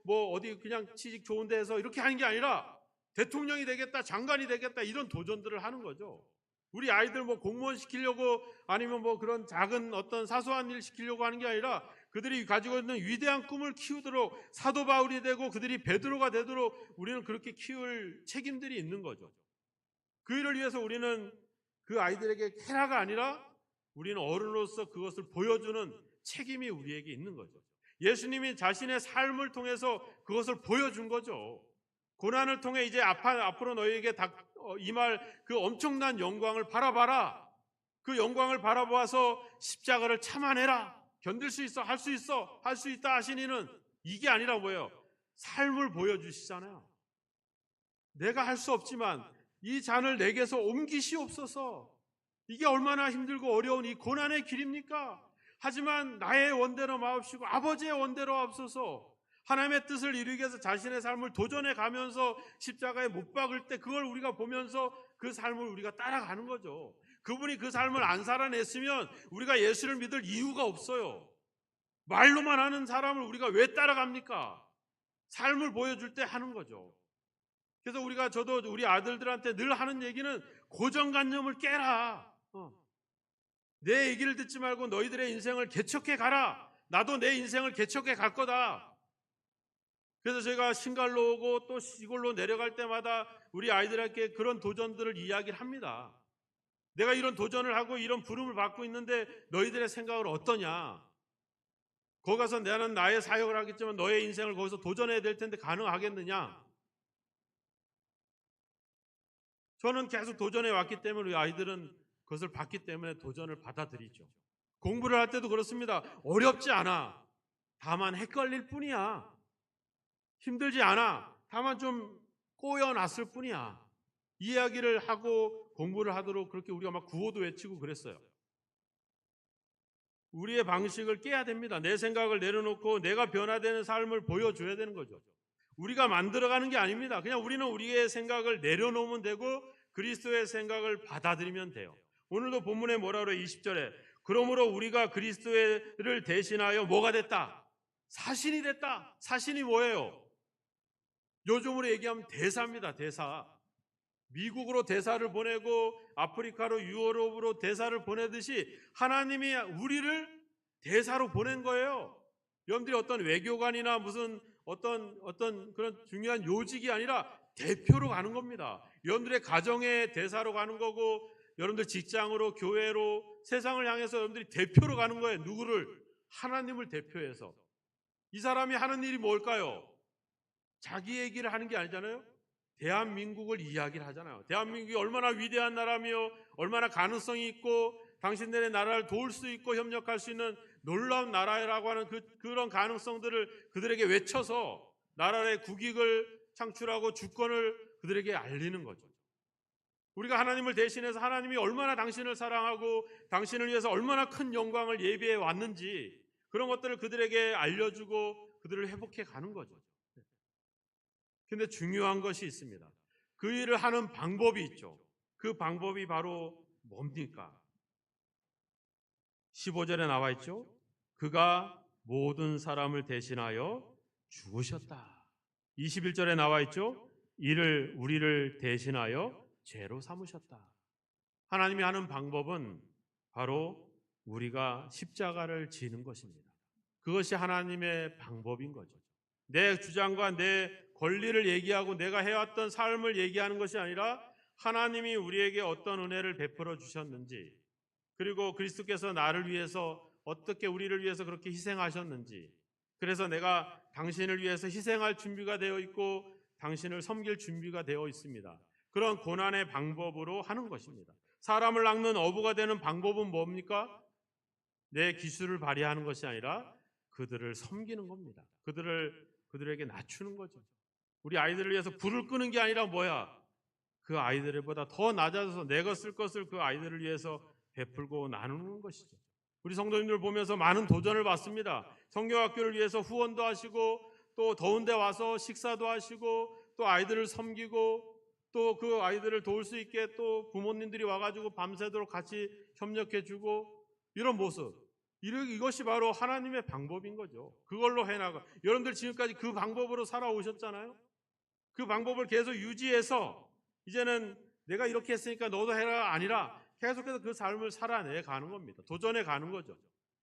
뭐 어디 그냥 취직 좋은 데에서 이렇게 하는 게 아니라 대통령이 되겠다, 장관이 되겠다, 이런 도전들을 하는 거죠. 우리 아이들 뭐 공무원 시키려고 아니면 뭐 그런 작은 어떤 사소한 일 시키려고 하는 게 아니라 그들이 가지고 있는 위대한 꿈을 키우도록 사도 바울이 되고 그들이 베드로가 되도록 우리는 그렇게 키울 책임들이 있는 거죠. 그 일을 위해서 우리는 그 아이들에게 해라가 아니라 우리는 어른으로서 그것을 보여주는 책임이 우리에게 있는 거죠. 예수님이 자신의 삶을 통해서 그것을 보여준 거죠. 고난을 통해 이제 앞으로 너희에게 임할 그 엄청난 영광을 바라봐라. 그 영광을 바라보아서 십자가를 참아내라. 견딜 수 있어, 할 수 있어, 할 수 있다 하시니는 이게 아니라 뭐예요? 삶을 보여주시잖아요. 내가 할 수 없지만 이 잔을 내게서 옮기시옵소서. 이게 얼마나 힘들고 어려운 이 고난의 길입니까? 하지만 나의 원대로 마옵시고 아버지의 원대로 앞서서 하나님의 뜻을 이루기 위해서 자신의 삶을 도전해 가면서 십자가에 못 박을 때 그걸 우리가 보면서 그 삶을 우리가 따라가는 거죠. 그분이 그 삶을 안 살아냈으면 우리가 예수를 믿을 이유가 없어요. 말로만 하는 사람을 우리가 왜 따라갑니까? 삶을 보여줄 때 하는 거죠. 그래서 저도 우리 아들들한테 늘 하는 얘기는 고정관념을 깨라. 내 얘기를 듣지 말고 너희들의 인생을 개척해 가라. 나도 내 인생을 개척해 갈 거다. 그래서 제가 신갈로 오고 또 시골로 내려갈 때마다 우리 아이들에게 그런 도전들을 이야기를 합니다. 내가 이런 도전을 하고 이런 부름을 받고 있는데 너희들의 생각은 어떠냐? 거기 가서 나는 나의 사역을 하겠지만 너의 인생을 거기서 도전해야 될 텐데 가능하겠느냐? 저는 계속 도전해 왔기 때문에 우리 아이들은 그것을 받기 때문에 도전을 받아들이죠. 공부를 할 때도 그렇습니다. 어렵지 않아. 다만 헷갈릴 뿐이야. 힘들지 않아. 다만 좀 꼬여놨을 뿐이야. 이야기를 하고 공부를 하도록 그렇게 우리가 막 구호도 외치고 그랬어요. 우리의 방식을 깨야 됩니다. 내 생각을 내려놓고 내가 변화되는 삶을 보여줘야 되는 거죠. 우리가 만들어가는 게 아닙니다. 그냥 우리는 우리의 생각을 내려놓으면 되고 그리스도의 생각을 받아들이면 돼요. 오늘도 본문에 뭐라 그래요? 20절에 그러므로 우리가 그리스도를 대신하여 뭐가 됐다? 사신이 됐다. 사신이 뭐예요? 요즘으로 얘기하면 대사입니다. 대사. 미국으로 대사를 보내고 아프리카로 유럽으로 대사를 보내듯이 하나님이 우리를 대사로 보낸 거예요. 여러분들이 어떤 외교관이나 무슨 어떤 그런 중요한 요직이 아니라 대표로 가는 겁니다. 여러분들의 가정의 대사로 가는 거고 여러분들 직장으로 교회로 세상을 향해서 여러분들이 대표로 가는 거예요. 누구를? 하나님을 대표해서. 이 사람이 하는 일이 뭘까요? 자기 얘기를 하는 게 아니잖아요. 대한민국을 이야기를 하잖아요. 대한민국이 얼마나 위대한 나라며 얼마나 가능성이 있고 당신들의 나라를 도울 수 있고 협력할 수 있는 놀라운 나라라고 하는 그런 가능성들을 그들에게 외쳐서 나라의 국익을 창출하고 주권을 그들에게 알리는 거죠. 우리가 하나님을 대신해서 하나님이 얼마나 당신을 사랑하고 당신을 위해서 얼마나 큰 영광을 예비해 왔는지 그런 것들을 그들에게 알려주고 그들을 회복해 가는 거죠. 근데 중요한 것이 있습니다. 그 일을 하는 방법이 있죠. 그 방법이 바로 뭡니까? 15절에 나와 있죠. 그가 모든 사람을 대신하여 죽으셨다. 21절에 나와 있죠. 이를 우리를 대신하여 죄로 삼으셨다. 하나님이 하는 방법은 바로 우리가 십자가를 지는 것입니다. 그것이 하나님의 방법인 거죠. 내 주장과 내 권리를 얘기하고 내가 해왔던 삶을 얘기하는 것이 아니라 하나님이 우리에게 어떤 은혜를 베풀어 주셨는지 그리고 그리스도께서 나를 위해서 어떻게 우리를 위해서 그렇게 희생하셨는지 그래서 내가 당신을 위해서 희생할 준비가 되어 있고 당신을 섬길 준비가 되어 있습니다. 그런 고난의 방법으로 하는 것입니다. 사람을 낚는 어부가 되는 방법은 뭡니까? 내 기술을 발휘하는 것이 아니라 그들을 섬기는 겁니다. 그들에게 낮추는 거죠. 우리 아이들을 위해서 불을 끄는 게 아니라 뭐야? 그 아이들보다 더 낮아져서 내가 쓸 것을 그 아이들을 위해서 베풀고 나누는 것이죠. 우리 성도님들 보면서 많은 도전을 받습니다. 성경학교를 위해서 후원도 하시고 또 더운 데 와서 식사도 하시고 또 아이들을 섬기고 또 그 아이들을 도울 수 있게 또 부모님들이 와가지고 밤새도록 같이 협력해주고 이런 모습 이것이 바로 하나님의 방법인 거죠. 그걸로 해나가. 여러분들 지금까지 그 방법으로 살아오셨잖아요. 그 방법을 계속 유지해서 이제는 내가 이렇게 했으니까 너도 해라 아니라 계속해서 그 삶을 살아내 가는 겁니다. 도전해 가는 거죠.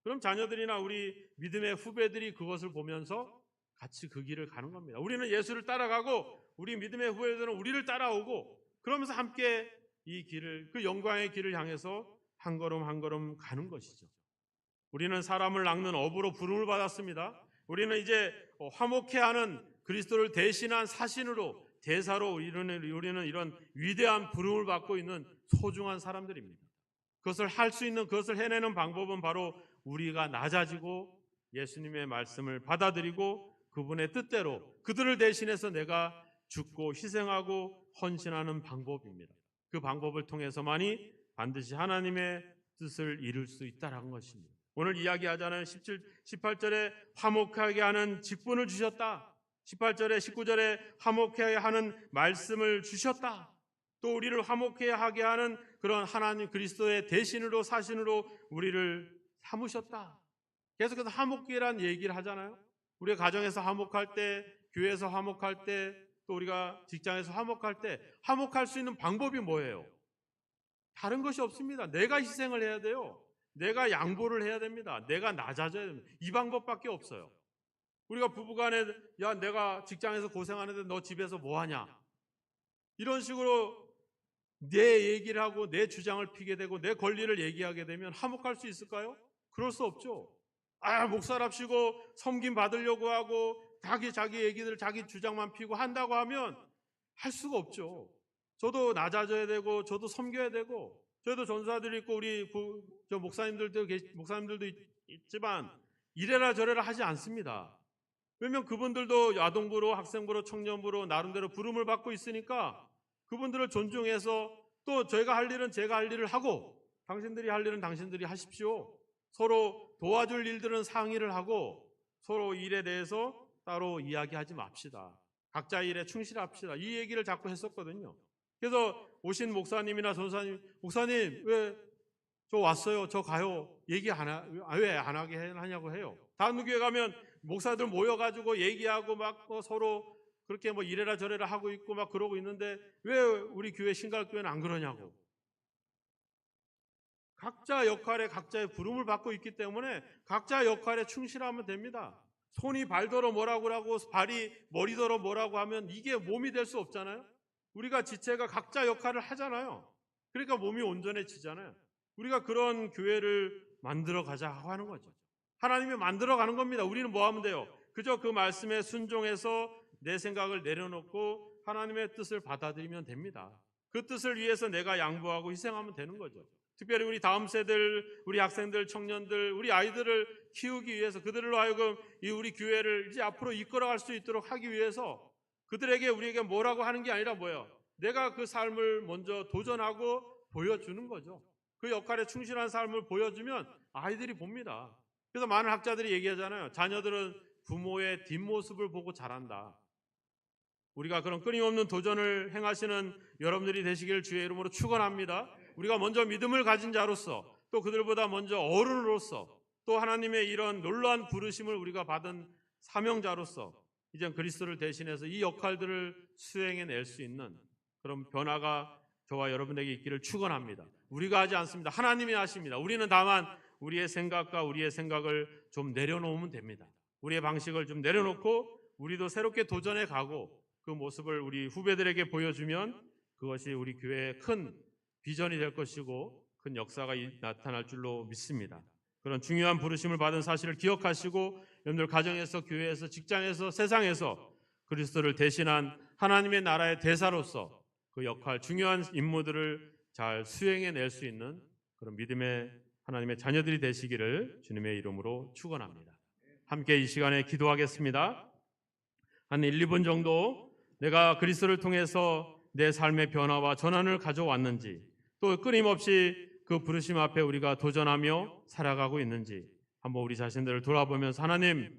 그럼 자녀들이나 우리 믿음의 후배들이 그것을 보면서 같이 그 길을 가는 겁니다. 우리는 예수를 따라가고 우리 믿음의 후배들은 우리를 따라오고 그러면서 함께 이 길을 그 영광의 길을 향해서 한 걸음 한 걸음 가는 것이죠. 우리는 사람을 낚는 어부로 부름을 받았습니다. 우리는 이제 화목해하는 그리스도를 대신한 사신으로 대사로 우리는 이런 위대한 부름을 받고 있는 소중한 사람들입니다. 그것을 할 수 있는 그것을 해내는 방법은 바로 우리가 낮아지고 예수님의 말씀을 받아들이고 그분의 뜻대로 그들을 대신해서 내가 죽고 희생하고 헌신하는 방법입니다. 그 방법을 통해서만이 반드시 하나님의 뜻을 이룰 수 있다는 것입니다. 오늘 이야기하자는 18절에 화목하게 하는 직분을 주셨다. 18절에 19절에 화목하게 하는 말씀을 주셨다. 또 우리를 화목하게 하게 하는 그런 하나님 그리스도의 대신으로 사신으로 우리를 삼으셨다. 계속해서 화목기란 얘기를 하잖아요. 우리가 가정에서 화목할 때, 교회에서 화목할 때, 또 우리가 직장에서 화목할 때 화목할 수 있는 방법이 뭐예요? 다른 것이 없습니다. 내가 희생을 해야 돼요. 내가 양보를 해야 됩니다. 내가 낮아져야 됩니다. 이 방법밖에 없어요. 우리가 부부간에 야 내가 직장에서 고생하는데 너 집에서 뭐하냐? 이런 식으로 내 얘기를 하고 내 주장을 피게 되고 내 권리를 얘기하게 되면 화목할 수 있을까요? 그럴 수 없죠. 목사랍시고 섬김 받으려고 하고 자기 얘기들 자기 주장만 피고 한다고 하면 할 수가 없죠. 저도 낮아져야 되고 저도 섬겨야 되고 저희도 전사들이 있고 우리 목사님들도 있지만 이래라 저래라 하지 않습니다. 왜냐하면 그분들도 아동부로 학생부로 청년부로 나름대로 부름을 받고 있으니까 그분들을 존중해서 또 저희가 할 일은 제가 할 일을 하고 당신들이 할 일은 당신들이 하십시오. 서로 도와줄 일들은 상의를 하고 서로 일에 대해서 따로 이야기하지 맙시다. 각자 일에 충실합시다. 이 얘기를 자꾸 했었거든요. 그래서 오신 목사님이나 전사님, 목사님 왜 저 왔어요, 저 가요 얘기 왜 안 하게 하냐고 해요. 다른 교회 가면 목사들 모여가지고 얘기하고 막 서로 그렇게 뭐 이래라 저래라 하고 있고 막 그러고 있는데 왜 우리 교회 신갈교회는 안 그러냐고. 각자 역할에 각자의 부름을 받고 있기 때문에 각자 역할에 충실하면 됩니다. 손이 발더러 뭐라고 하고 발이 머리더러 뭐라고 하면 이게 몸이 될 수 없잖아요. 우리가 지체가 각자 역할을 하잖아요. 그러니까 몸이 온전해지잖아요. 우리가 그런 교회를 만들어 가자 하는 거죠. 하나님이 만들어 가는 겁니다. 우리는 뭐 하면 돼요? 그저 그 말씀에 순종해서 내 생각을 내려놓고 하나님의 뜻을 받아들이면 됩니다. 그 뜻을 위해서 내가 양보하고 희생하면 되는 거죠. 특별히 우리 다음 세대들, 우리 학생들, 청년들, 우리 아이들을 키우기 위해서 그들로 하여금 이 우리 교회를 이제 앞으로 이끌어갈 수 있도록 하기 위해서 그들에게 우리에게 뭐라고 하는 게 아니라 뭐예요? 내가 그 삶을 먼저 도전하고 보여주는 거죠. 그 역할에 충실한 삶을 보여주면 아이들이 봅니다. 그래서 많은 학자들이 얘기하잖아요. 자녀들은 부모의 뒷모습을 보고 자란다. 우리가 그런 끊임없는 도전을 행하시는 여러분들이 되시기를 주의 이름으로 축원합니다. 우리가 먼저 믿음을 가진 자로서 또 그들보다 먼저 어른으로서 또 하나님의 이런 놀라운 부르심을 우리가 받은 사명자로서 이제 그리스도를 대신해서 이 역할들을 수행해낼 수 있는 그런 변화가 저와 여러분에게 있기를 축원합니다. 우리가 하지 않습니다. 하나님이 하십니다. 우리는 다만 우리의 생각과 우리의 생각을 좀 내려놓으면 됩니다. 우리의 방식을 좀 내려놓고 우리도 새롭게 도전해 가고 그 모습을 우리 후배들에게 보여주면 그것이 우리 교회의 큰 비전이 될 것이고 큰 역사가 나타날 줄로 믿습니다. 그런 중요한 부르심을 받은 사실을 기억하시고 여러분들 가정에서, 교회에서, 직장에서, 세상에서 그리스도를 대신한 하나님의 나라의 대사로서 그 역할, 중요한 임무들을 잘 수행해낼 수 있는 그런 믿음의 하나님의 자녀들이 되시기를 주님의 이름으로 축원합니다. 함께 이 시간에 기도하겠습니다. 한 1, 2분 정도 내가 그리스도를 통해서 내 삶의 변화와 전환을 가져왔는지 또 끊임없이 그 부르심 앞에 우리가 도전하며 살아가고 있는지 한번 우리 자신들을 돌아보면서 하나님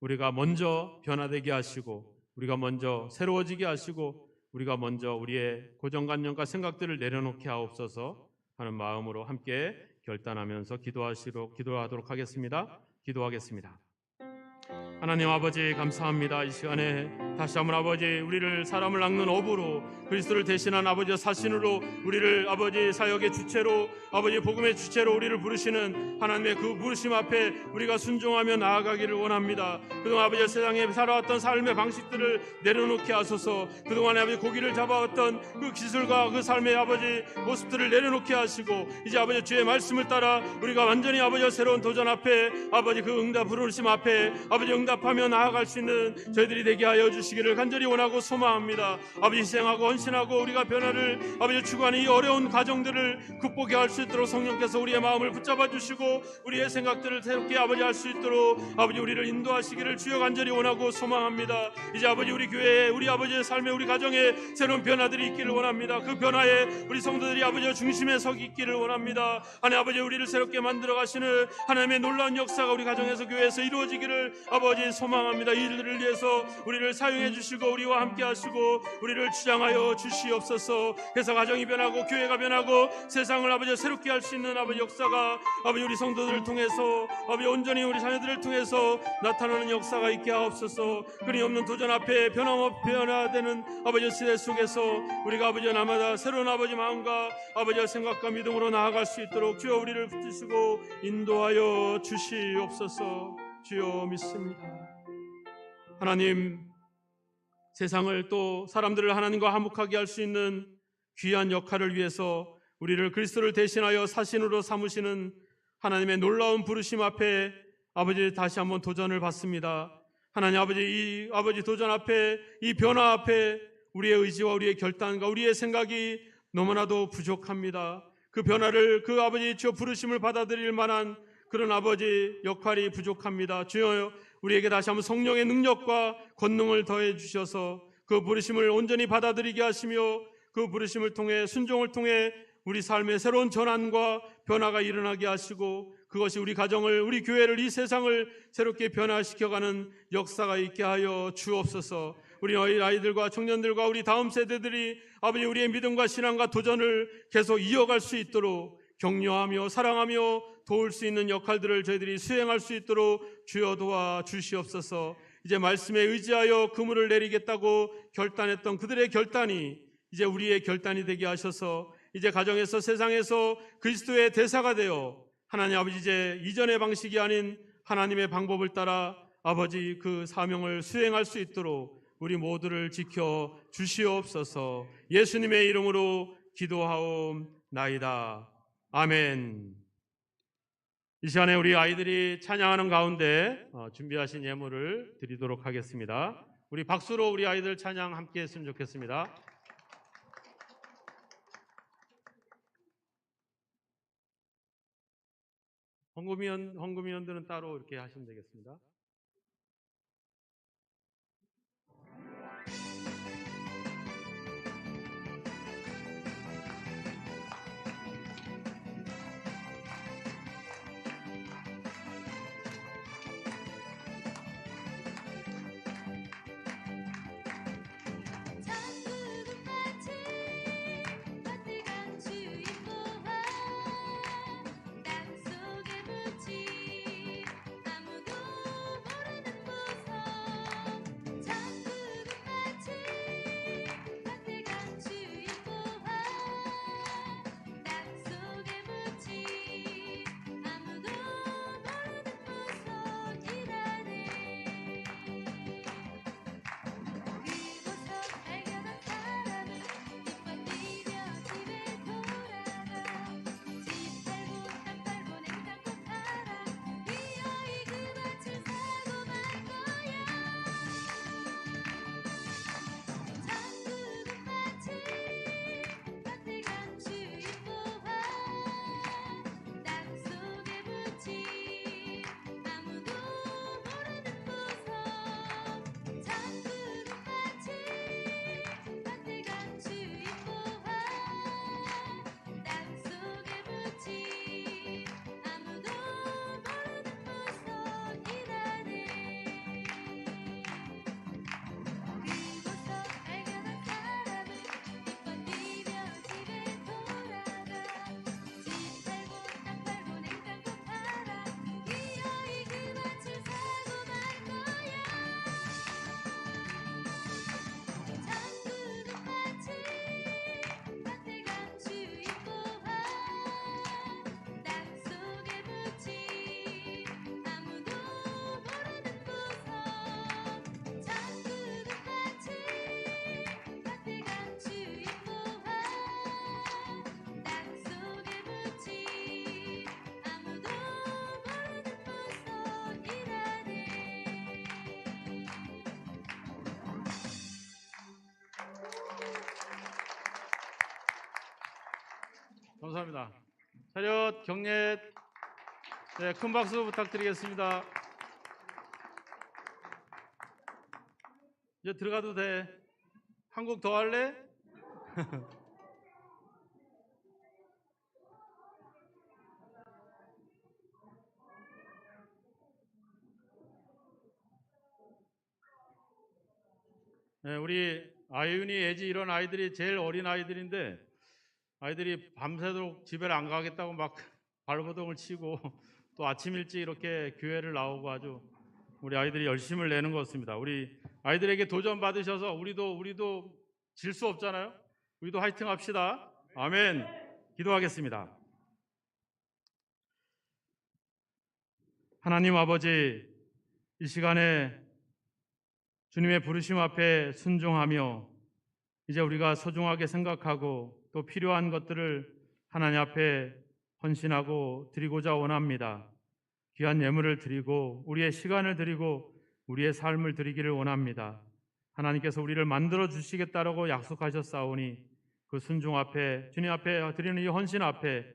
우리가 먼저 변화되게 하시고 우리가 먼저 새로워지게 하시고 우리가 먼저 우리의 고정관념과 생각들을 내려놓게 하옵소서 하는 마음으로 함께 결단하면서 기도하도록 하겠습니다. 기도하겠습니다. 하나님 아버지 감사합니다. 이 시간에 다시 한번 아버지 우리를 사람을 낚는 어부로 그리스도를 대신한 아버지의 사신으로 우리를 아버지 사역의 주체로 아버지 복음의 주체로 우리를 부르시는 하나님의 그 부르심 앞에 우리가 순종하며 나아가기를 원합니다. 그동안 아버지 세상에 살아왔던 삶의 방식들을 내려놓게 하소서. 그동안에 아버지 고기를 잡아왔던 그 기술과 그 삶의 아버지 모습들을 내려놓게 하시고 이제 아버지 주의 말씀을 따라 우리가 완전히 아버지의 새로운 도전 앞에 아버지 그 응답 부르심 앞에 아버지 아버지 응답하며 나아갈 수 있는 저희들이 되게 하여 주시기를 간절히 원하고 소망합니다. 아버지 희생하고 헌신하고 우리가 변화를 아버지 추구하는 이 어려운 과정들을 극복해 할 수 있도록 성령께서 우리의 마음을 붙잡아 주시고 우리의 생각들을 새롭게 아버지 할 수 있도록 아버지 우리를 인도하시기를 주여 간절히 원하고 소망합니다. 이제 아버지 우리 교회에 우리 아버지의 삶에 우리 가정에 새로운 변화들이 있기를 원합니다. 그 변화에 우리 성도들이 아버지의 중심에 서 있기를 원합니다. 하나님 아버지 우리를 새롭게 만들어 가시는 하나님의 놀라운 역사가 우리 가정에서 교회에서 이루어지기를 아버지 소망합니다. 이 일들을 위해서 우리를 사용해 주시고 우리와 함께 하시고 우리를 주장하여 주시옵소서. 그래서 가정이 변하고 교회가 변하고 세상을 아버지 새롭게 할 수 있는 아버지 역사가 아버지 우리 성도들을 통해서 아버지 온전히 우리 자녀들을 통해서 나타나는 역사가 있게 하옵소서. 끊임없는 도전 앞에 변화되는 아버지 시대 속에서 우리가 아버지 날마다 새로운 아버지 마음과 아버지의 생각과 믿음으로 나아갈 수 있도록 주여 우리를 붙드시고 인도하여 주시옵소서. 주여 믿습니다. 하나님, 세상을 또 사람들을 하나님과 화목하게 할 수 있는 귀한 역할을 위해서 우리를 그리스도를 대신하여 사신으로 삼으시는 하나님의 놀라운 부르심 앞에 아버지 다시 한번 도전을 받습니다. 하나님 아버지, 이 아버지 도전 앞에, 이 변화 앞에 우리의 의지와 우리의 결단과 우리의 생각이 너무나도 부족합니다. 그 변화를, 그 아버지 주여 부르심을 받아들일 만한 그런 아버지 역할이 부족합니다. 주여 우리에게 다시 한번 성령의 능력과 권능을 더해 주셔서 그 부르심을 온전히 받아들이게 하시며 그 부르심을 통해 순종을 통해 우리 삶의 새로운 전환과 변화가 일어나게 하시고 그것이 우리 가정을, 우리 교회를, 이 세상을 새롭게 변화시켜가는 역사가 있게 하여 주옵소서. 우리 아이들과 청년들과 우리 다음 세대들이 아버지 우리의 믿음과 신앙과 도전을 계속 이어갈 수 있도록 격려하며 사랑하며 도울 수 있는 역할들을 저희들이 수행할 수 있도록 주여 도와 주시옵소서. 이제 말씀에 의지하여 그물을 내리겠다고 결단했던 그들의 결단이 이제 우리의 결단이 되게 하셔서 이제 가정에서 세상에서 그리스도의 대사가 되어 하나님 아버지 이제 이전의 방식이 아닌 하나님의 방법을 따라 아버지 그 사명을 수행할 수 있도록 우리 모두를 지켜 주시옵소서. 예수님의 이름으로 기도하옵나이다. 아멘. 이 시간에 우리 아이들이 찬양하는 가운데 준비하신 예물을 드리도록 하겠습니다. 우리 박수로 우리 아이들 찬양 함께 했으면 좋겠습니다. 헌금위원들은 따로 이렇게 하시면 되겠습니다. 땅속에 묻지 아무도 감사합니다. 차렷 경례. 네, 큰 박수 부탁드리겠습니다. 이제 들어가도 돼. 한 곡 더 할래? 네, 우리 아윤이, 애지 이런 아이들이 제일 어린 아이들인데 아이들이 밤새도록 집에 안 가겠다고 막 발버둥을 치고 또 아침 일찍 이렇게 교회를 나오고 아주 우리 아이들이 열심을 내는 것 같습니다. 우리 아이들에게 도전 받으셔서 우리도 질 수 없잖아요. 우리도 화이팅 합시다. 아멘. 기도하겠습니다. 하나님 아버지, 이 시간에 주님의 부르심 앞에 순종하며 이제 우리가 소중하게 생각하고 또 필요한 것들을 하나님 앞에 헌신하고 드리고자 원합니다. 귀한 예물을 드리고 우리의 시간을 드리고 우리의 삶을 드리기를 원합니다. 하나님께서 우리를 만들어 주시겠다라고 약속하셨사오니 그 순종 앞에, 주님 앞에 드리는 이 헌신 앞에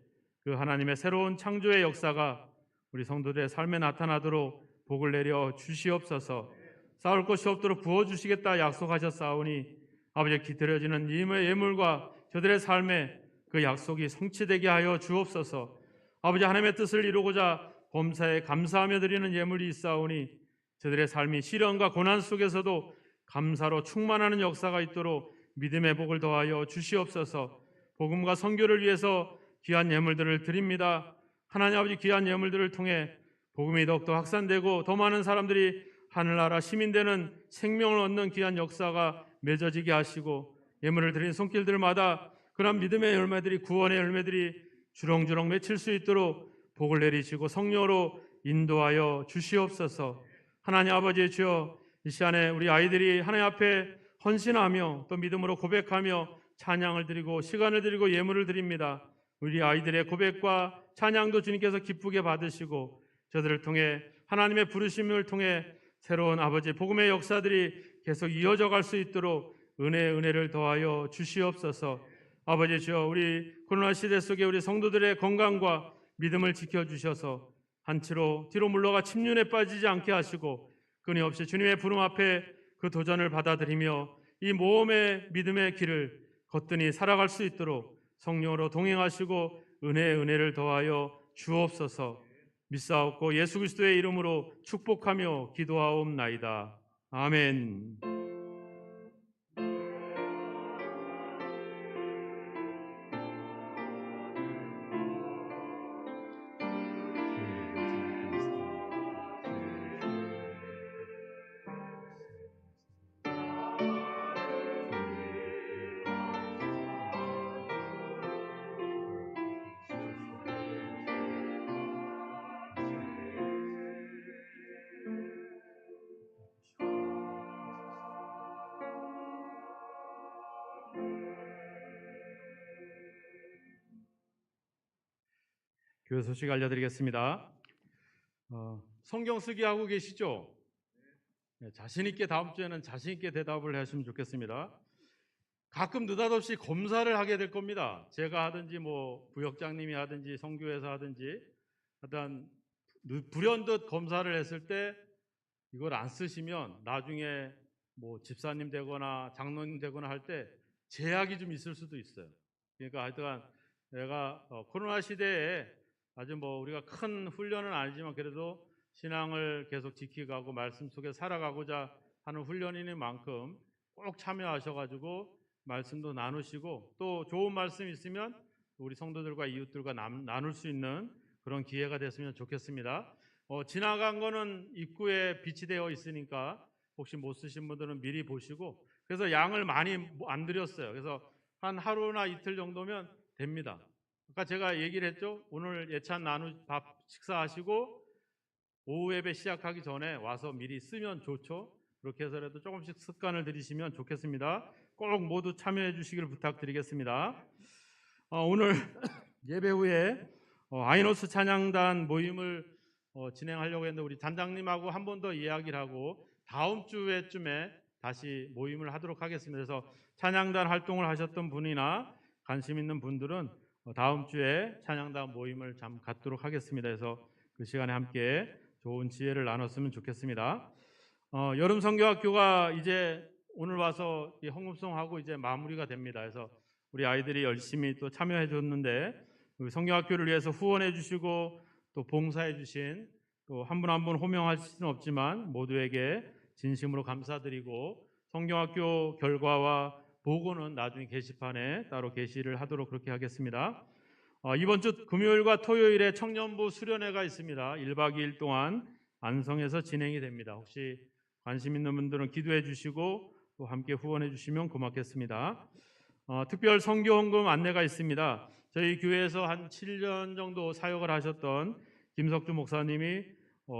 그 하나님의 새로운 창조의 역사가 우리 성도들의 삶에 나타나도록 복을 내려 주시옵소서. 싸울 것이 없도록 부어주시겠다 약속하셨사오니 아버지 드려지는 이 예물과 저들의 삶에 그 약속이 성취되게 하여 주옵소서. 아버지 하나님의 뜻을 이루고자 범사에 감사하며 드리는 예물이 있사오니 저들의 삶이 시련과 고난 속에서도 감사로 충만하는 역사가 있도록 믿음의 복을 더하여 주시옵소서. 복음과 선교를 위해서 귀한 예물들을 드립니다. 하나님 아버지 귀한 예물들을 통해 복음이 더욱더 확산되고 더 많은 사람들이 하늘나라 시민되는 생명을 얻는 귀한 역사가 맺어지게 하시고 예물을 드린 손길들마다 그런 믿음의 열매들이, 구원의 열매들이 주렁주렁 맺힐 수 있도록 복을 내리시고 성령으로 인도하여 주시옵소서. 하나님 아버지 주여, 이 시간에 우리 아이들이 하나님 앞에 헌신하며 또 믿음으로 고백하며 찬양을 드리고 시간을 드리고 예물을 드립니다. 우리 아이들의 고백과 찬양도 주님께서 기쁘게 받으시고 저들을 통해 하나님의 부르심을 통해 새로운 아버지 복음의 역사들이 계속 이어져 갈 수 있도록 은혜를 더하여 주시옵소서. 아버지 주여, 우리 코로나 시대 속에 우리 성도들의 건강과 믿음을 지켜주셔서 한치로 뒤로 물러가 침륜에 빠지지 않게 하시고 끊임없이 주님의 부름 앞에 그 도전을 받아들이며 이 모험의 믿음의 길을 거뜬히 살아갈 수 있도록 성령으로 동행하시고 은혜를 더하여 주옵소서. 믿사옵고 예수 그리스도의 이름으로 축복하며 기도하옵나이다. 아멘. 교회 소식 알려드리겠습니다. 성경 쓰기 하고 계시죠? 네, 자신 있게 다음 주에는 자신 있게 대답을 하시면 좋겠습니다. 가끔 느닷없이 검사를 하게 될 겁니다. 제가 하든지 뭐 부역장님이 하든지 선교회에서 하든지 하여튼 불현듯 검사를 했을 때 이걸 안 쓰시면 나중에 뭐 집사님 되거나 장로님 되거나 할 때 제약이 좀 있을 수도 있어요. 그러니까 하여튼 내가 코로나 시대에 아주 뭐 우리가 큰 훈련은 아니지만 그래도 신앙을 계속 지키고 말씀 속에 살아가고자 하는 훈련인 만큼 꼭 참여하셔가지고 말씀도 나누시고 또 좋은 말씀 있으면 우리 성도들과 이웃들과 나눌 수 있는 그런 기회가 됐으면 좋겠습니다. 지나간 거는 입구에 비치되어 있으니까 혹시 못 쓰신 분들은 미리 보시고, 그래서 양을 많이 안 드렸어요. 그래서 한 하루나 이틀 정도면 됩니다. 아까 제가 얘기를 했죠. 오늘 예찬 밥 식사하시고 오후 예배 시작하기 전에 와서 미리 쓰면 좋죠. 그렇게 해서라도 조금씩 습관을 들이시면 좋겠습니다. 꼭 모두 참여해 주시기를 부탁드리겠습니다. 오늘 예배 후에 아이노스 찬양단 모임을 진행하려고 했는데 우리 단장님하고 한 번 더 이야기를 하고 다음 주에쯤에 다시 모임을 하도록 하겠습니다. 그래서 찬양단 활동을 하셨던 분이나 관심 있는 분들은 다음 주에 찬양단 모임을 잠 갖도록 하겠습니다. 그래서 그 시간에 함께 좋은 지혜를 나눴으면 좋겠습니다. 여름 성교학교가 이제 오늘 와서 이 헌금송하고 이제 마무리가 됩니다. 그래서 우리 아이들이 열심히 또 참여해 줬는데 성교학교를 위해서 후원해 주시고 또 봉사해 주신 또 한 분 한 분 호명할 수는 없지만 모두에게 진심으로 감사드리고 성경학교 결과와 보고는 나중에 게시판에 따로 게시를 하도록 그렇게 하겠습니다. 이번 주 금요일과 토요일에 청년부 수련회가 있습니다. 1박 2일 동안 안성에서 진행이 됩니다. 혹시 관심 있는 분들은 기도해 주시고 또 함께 후원해 주시면 고맙겠습니다. 특별 선교 헌금 안내가 있습니다. 저희 교회에서 한 7년 정도 사역을 하셨던 김석주 목사님이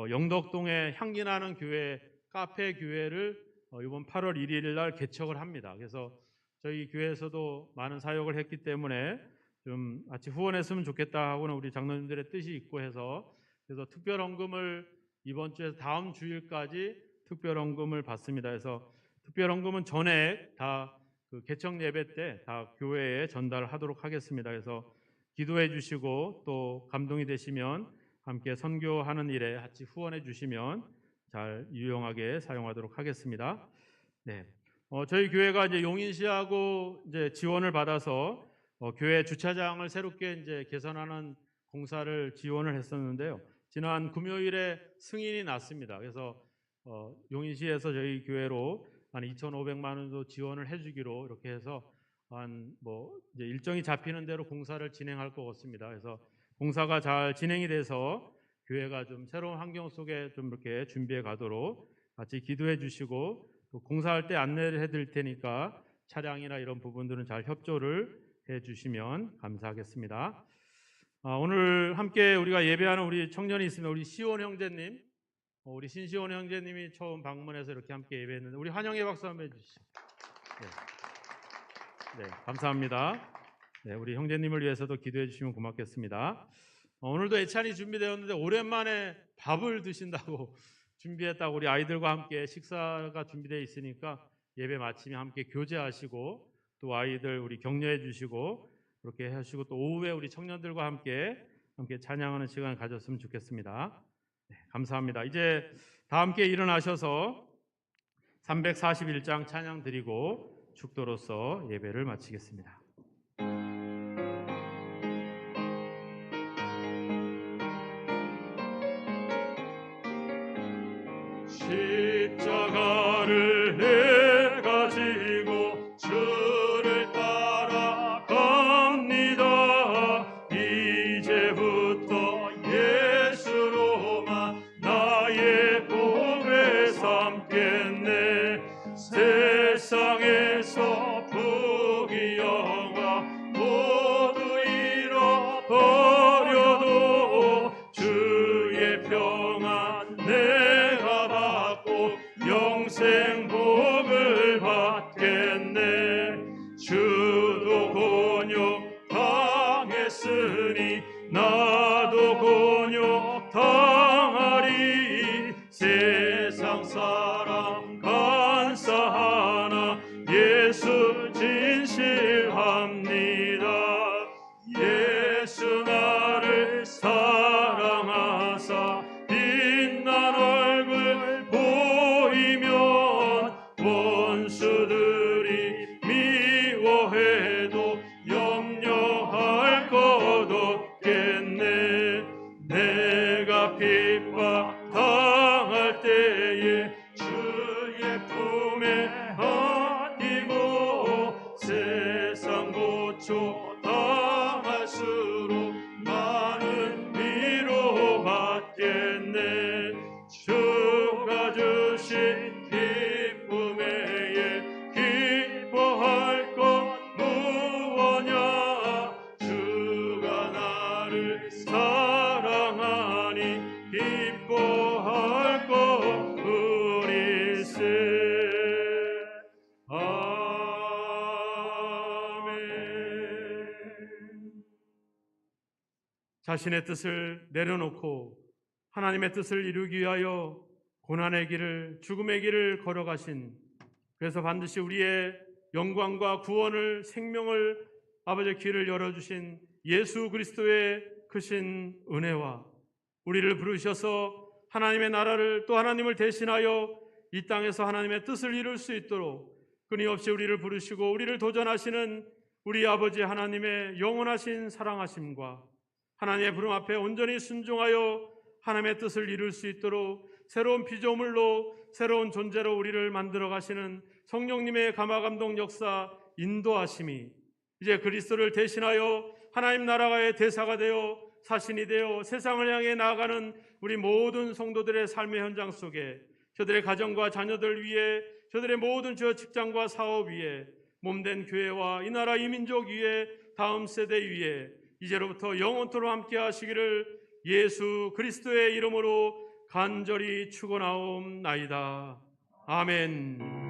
영덕동에 향기나는 교회 카페 교회를 이번 8월 1일 날 개척을 합니다. 그래서 저희 교회에서도 많은 사역을 했기 때문에 좀 같이 후원했으면 좋겠다 하고는 우리 장로님들의 뜻이 있고 해서 그래서 특별 헌금을 이번 주에서 다음 주일까지 특별 헌금을 받습니다. 그래서 특별 헌금은 전액 다 그 개척 예배 때 다 교회에 전달하도록 하겠습니다. 그래서 기도해 주시고 또 감동이 되시면 함께 선교하는 일에 같이 후원해 주시면 잘 유용하게 사용하도록 하겠습니다. 네, 저희 교회가 이제 용인시하고 이제 지원을 받아서 교회 주차장을 새롭게 이제 개선하는 공사를 지원을 했었는데요. 지난 금요일에 승인이 났습니다. 그래서 용인시에서 저희 교회로 한 2,500만 원도 지원을 해주기로 이렇게 해서 한 이제 일정이 잡히는 대로 공사를 진행할 것 같습니다. 그래서 공사가 잘 진행이 돼서 교회가 좀 새로운 환경 속에 좀 이렇게 준비해 가도록 같이 기도해 주시고 또 공사할 때 안내를 해드릴 테니까 차량이나 이런 부분들은 잘 협조를 해 주시면 감사하겠습니다. 오늘 함께 우리가 예배하는 우리 청년이 있습니다. 우리 시온 형제님, 우리 신시온 형제님이 처음 방문해서 이렇게 함께 예배했는데 우리 환영의 박수 한번 해주시죠. 네, 감사합니다. 네, 우리 형제님을 위해서도 기도해 주시면 고맙겠습니다. 오늘도 애찬이 준비되었는데 오랜만에 밥을 드신다고 준비했다고 우리 아이들과 함께 식사가 준비되어 있으니까 예배 마치면 함께 교제하시고 또 아이들 우리 격려해 주시고 그렇게 하시고 또 오후에 우리 청년들과 함께 찬양하는 시간을 가졌으면 좋겠습니다. 네, 감사합니다. 이제 다 함께 일어나셔서 341장 찬양 드리고 축도로서 예배를 마치겠습니다. 십자가를 내가 지고 주를 따라갑니다. 이제부터 예수로만 나의 복을 삼겠네. 세상에서 부귀영화 모두 잃어버려도 주의 평안 내가 받고 영생 복을 받겠네. 주도 곤욕 당했으니 나도 곤욕 당하리. 세상 사람 간사하나 예수 진실합니다. 예수 나를 사랑하사 빛난 얼굴 보이면 원수들이 미워해도 염려할 것 없겠네. 내가 핍박 당할 때에 주의 품에 안기고 세상 고초 당할수록 많은 위로 받겠네. 주가 주신 기쁨 외에 기뻐할 것 무엇냐. 주가 나를 사랑하니 기뻐할 것 우리세. 아멘. 자신의 뜻을 내려놓고 하나님의 뜻을 이루기 위하여 고난의 길을 죽음의 길을 걸어가신, 그래서 반드시 우리의 영광과 구원을 생명을 아버지의 길을 열어주신 예수 그리스도의 크신 은혜와 우리를 부르셔서 하나님의 나라를 또 하나님을 대신하여 이 땅에서 하나님의 뜻을 이룰 수 있도록 끊임없이 우리를 부르시고 우리를 도전하시는 우리 아버지 하나님의 영원하신 사랑하심과 하나님의 부름 앞에 온전히 순종하여 하나님의 뜻을 이룰 수 있도록 새로운 피조물로 새로운 존재로 우리를 만들어 가시는 성령님의 감화감동 역사 인도하심이 이제 그리스도를 대신하여 하나님 나라의 대사가 되어 사신이 되어 세상을 향해 나아가는 우리 모든 성도들의 삶의 현장 속에 저들의 가정과 자녀들 위에 저들의 모든 직장과 사업 위에 몸된 교회와 이 나라 이 민족 위에 다음 세대 위에 이제로부터 영원토록 함께 하시기를 예수 그리스도의 이름으로 간절히 축원하옵나이다. 아멘.